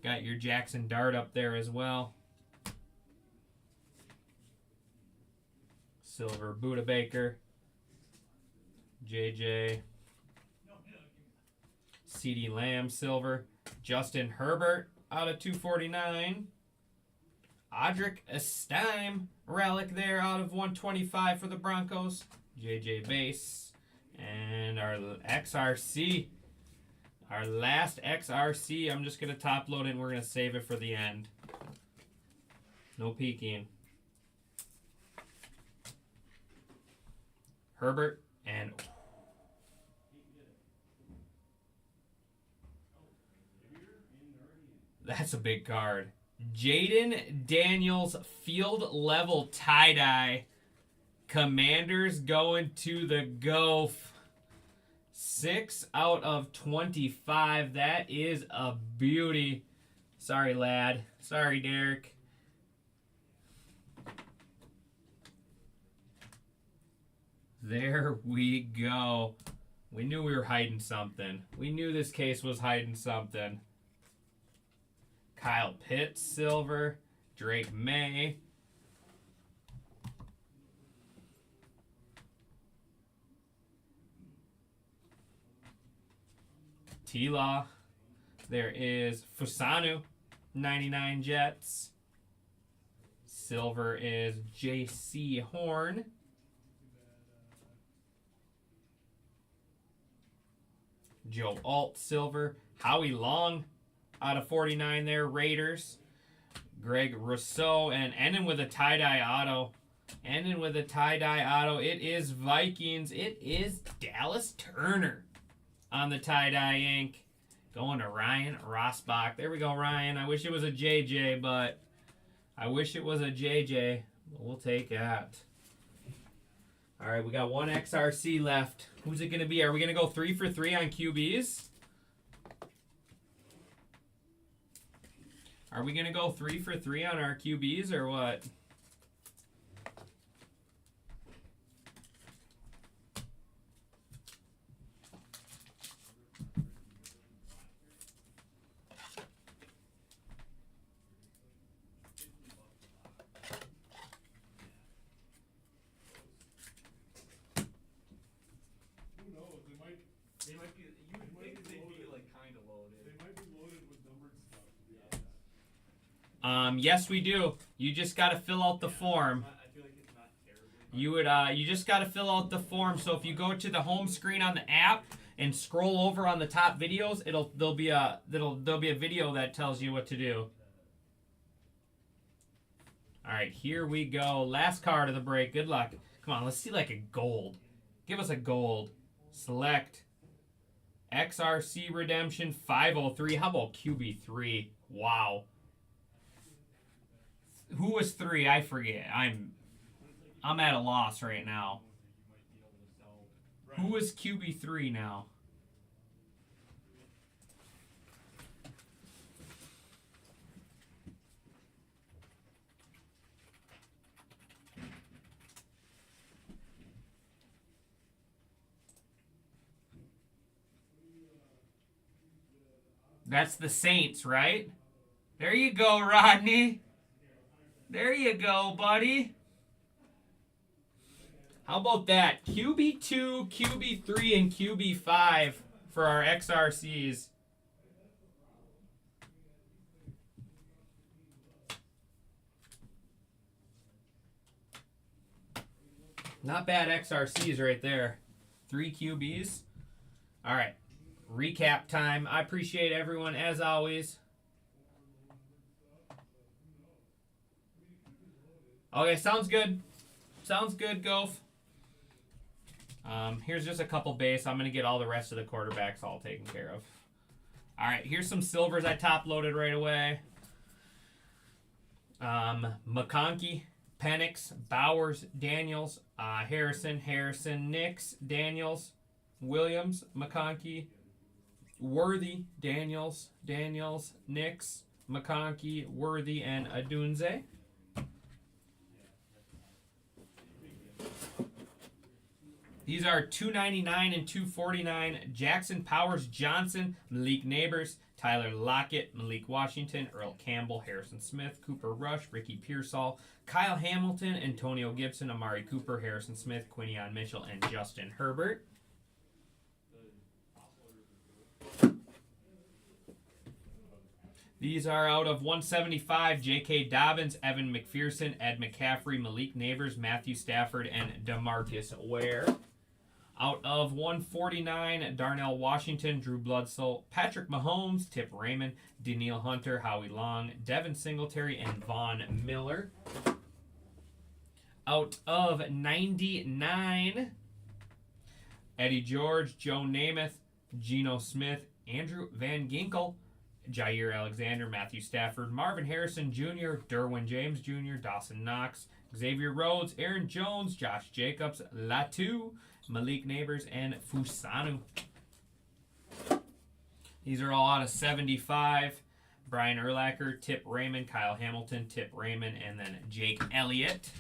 Got your Jackson Dart up there as well. Silver Buda Baker. JJ. CeeDee Lamb silver. Justin Herbert out of 249. Audric Estime relic there out of 125 for the Broncos. JJ base. And our XRC. Our last XRC. I'm just going to top load it and we're going to save it for the end. No peeking. Herbert and that's a big card. Jaden Daniels field level tie-dye. Commanders going to the Goph. 6 out of 25. That is a beauty. Sorry, lad. Sorry, Derek. There we go. We knew we were hiding something. We knew this case was hiding something. Kyle Pitts, silver. Drake May. T-Law. There is Fusanu, 99 Jets. Silver is J.C. Horn. Joe Alt, silver. Howie Long, out of 49 there, Raiders. Greg Rousseau, and ending with a tie-dye auto. Ending with a tie-dye auto. It is Vikings. It is Dallas Turner on the tie-dye ink. Going to Ryan Rosbach. There we go, Ryan. I wish it was a JJ, but I wish it was a JJ. We'll take that. All right, we got one XRC left. Who's it going to be? Are we going to go 3 for 3 on QBs? Are we going to go 3 for 3 on our QBs or what? They might be. You would think they'd be like kind of loaded. They might be loaded with numbered stuff, to be honest. Yes, we do. You just got to fill out the form. I feel like it's not terribly. You just got to fill out the form. So if you go to the home screen on the app and scroll over on the top videos, there'll be a video that tells you what to do. All All right, here we go. Last card of the break. Good luck. Come on, let's see like a gold. Give us a gold. Select XRC Redemption 503. How about QB3? Wow. Who was 3? I forget. I'm at a loss right now. Who was QB3 now? That's the Saints, right? There you go, Rodney. There you go, buddy. How about that? QB2, QB3, and QB5 for our XRCs. Not bad XRCs right there. 3 QBs. All right. Recap time. I appreciate everyone as always. Okay, sounds good. Sounds good, Gof. Here's just a couple base. I'm going to get all the rest of the quarterbacks all taken care of. All right, here's some silvers I top loaded right away. McConkey, Penix, Bowers, Daniels, Harrison, Nix, Daniels, Williams, McConkey, Worthy, Daniels, Nix, McConkey, Worthy, and Adunze. These are $299 and $249. Jackson, Powers, Johnson, Malik Neighbors, Tyler Lockett, Malik Washington, Earl Campbell, Harrison Smith, Cooper Rush, Ricky Pearsall, Kyle Hamilton, Antonio Gibson, Amari Cooper, Harrison Smith, Quinion Mitchell, and Justin Herbert. These are out of 175, J.K. Dobbins, Evan McPherson, Ed McCaffrey, Malik Neighbors, Matthew Stafford, and DeMarcus Ware. Out of 149, Darnell Washington, Drew Bledsoe, Patrick Mahomes, Tip Raymond, Daniil Hunter, Howie Long, Devin Singletary, and Von Miller. Out of 99, Eddie George, Joe Namath, Geno Smith, Andrew Van Ginkel, Jair Alexander, Matthew Stafford, Marvin Harrison Jr., Derwin James Jr., Dawson Knox, Xavier Rhodes, Aaron Jones, Josh Jacobs, Latu, Malik Neighbors, and Fusanu. These are all out of 75. Brian Urlacher, Tip Raymond, Kyle Hamilton, Tip Raymond, and then Jake Elliott.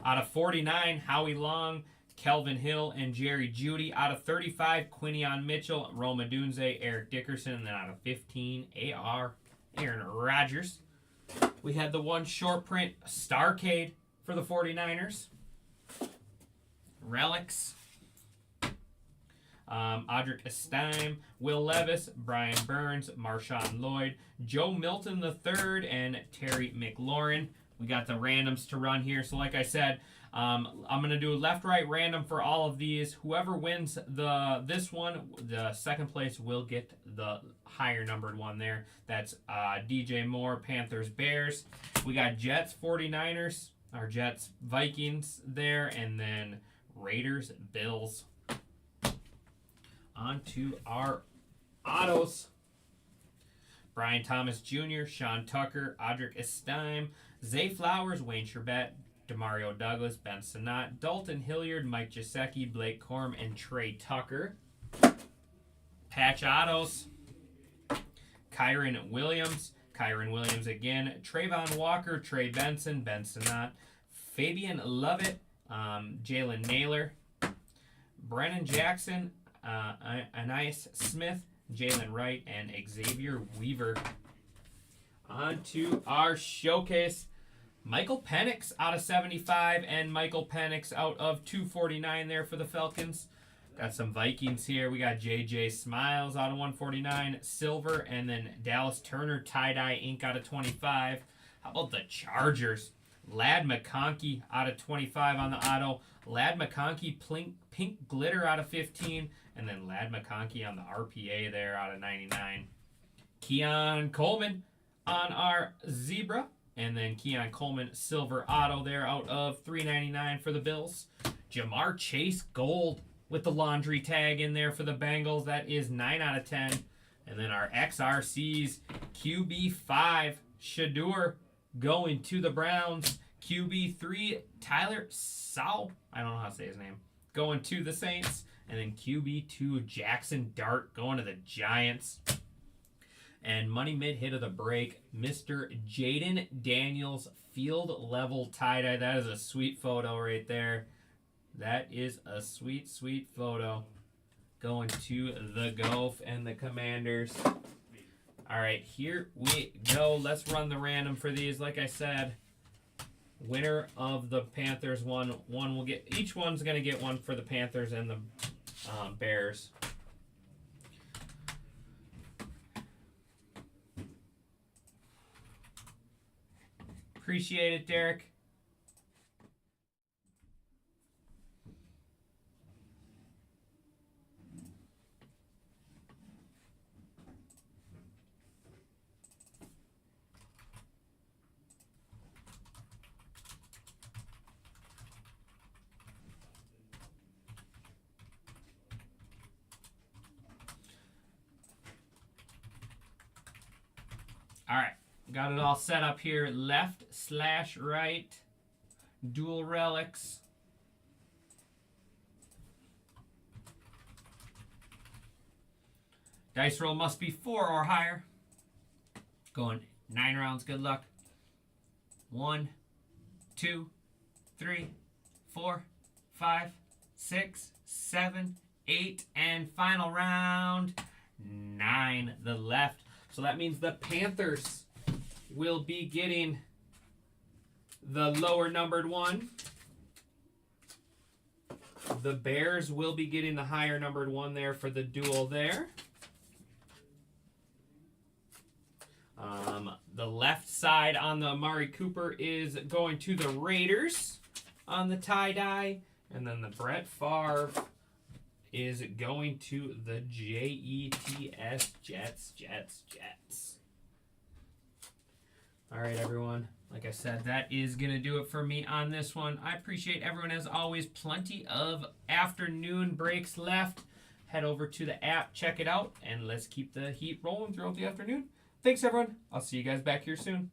Out of 49, Howie Long, Kelvin Hill, and Jerry Jeudy. Out of 35, Quinion Mitchell, Rome Odunze, Eric Dickerson. And then out of 15, AR, Aaron Rodgers. We had the one short print Starcade for the 49ers. Relics. Audric Estime, Will Levis, Brian Burns, Marshawn Lloyd, Joe Milton III, and Terry McLaurin. We got the randoms to run here. So like I said, I'm going to do left, right, random for all of these. Whoever wins this one, the second place will get the higher numbered one there. That's DJ Moore, Panthers, Bears. We got Jets, 49ers, or Jets, Vikings there, and then Raiders, Bills. On to our autos. Brian Thomas Jr., Sean Tucker, Audric Estime, Zay Flowers, Wayne Sherbet, Demario Douglas, Ben Sinnott, Dalton Hilliard, Mike Gesicki, Blake Corm, and Trey Tucker. Patch autos. Kyron Williams again, Trayvon Walker, Trey Benson, Ben Sinnott, Fabian Lovett, Jalen Naylor, Brennan Jackson, Anais Smith, Jalen Wright, and Xavier Weaver. On to our showcase. Michael Penix out of 75 and Michael Penix out of 249 there for the Falcons. Got some Vikings here. We got J.J. Smiles out of 149, silver, and then Dallas Turner tie-dye ink out of 25. How about the Chargers? Lad McConkey out of 25 on the auto. Lad McConkey pink glitter out of 15. And then Lad McConkey on the RPA there out of 99. Keon Coleman on our Zebra. And then Keon Coleman silver auto there out of 399 for the Bills. Jamar Chase gold with the laundry tag in there for the Bengals. That is 9 out of 10. And then our XRCs QB5 Shadur going to the Browns. QB3 Tyler Sau, I don't know how to say his name, going to the Saints. And then QB2 Jackson Dart going to the Giants. And money mid hit of the break, Mr. Jaden Daniels field level tie-dye. That is a sweet photo right there. That is a sweet, sweet photo going to the Golf and the Commanders. All right, here we go. Let's run the random for these. Like I said, winner of the Panthers one will get, each one's going to get one for the Panthers and the Bears. Appreciate it, Derek. All right, got it all set up here. Left/right, dual relics. Dice roll must be 4 or higher. Going 9 rounds, good luck. 1, 2, 3, 4, 5, 6, 7, 8, and final round 9, the left. So that means the Panthers will be getting the lower numbered one. The Bears will be getting the higher numbered one there for the duel there. The left side on the Amari Cooper is going to the Raiders on the tie-dye. And then the Brett Favre is going to the Jets, Jets. All right, everyone. Like I said, that is going to do it for me on this one. I appreciate everyone, as always. Plenty of afternoon breaks left. Head over to the app, check it out, and let's keep the heat rolling throughout the afternoon. Thanks, everyone. I'll see you guys back here soon.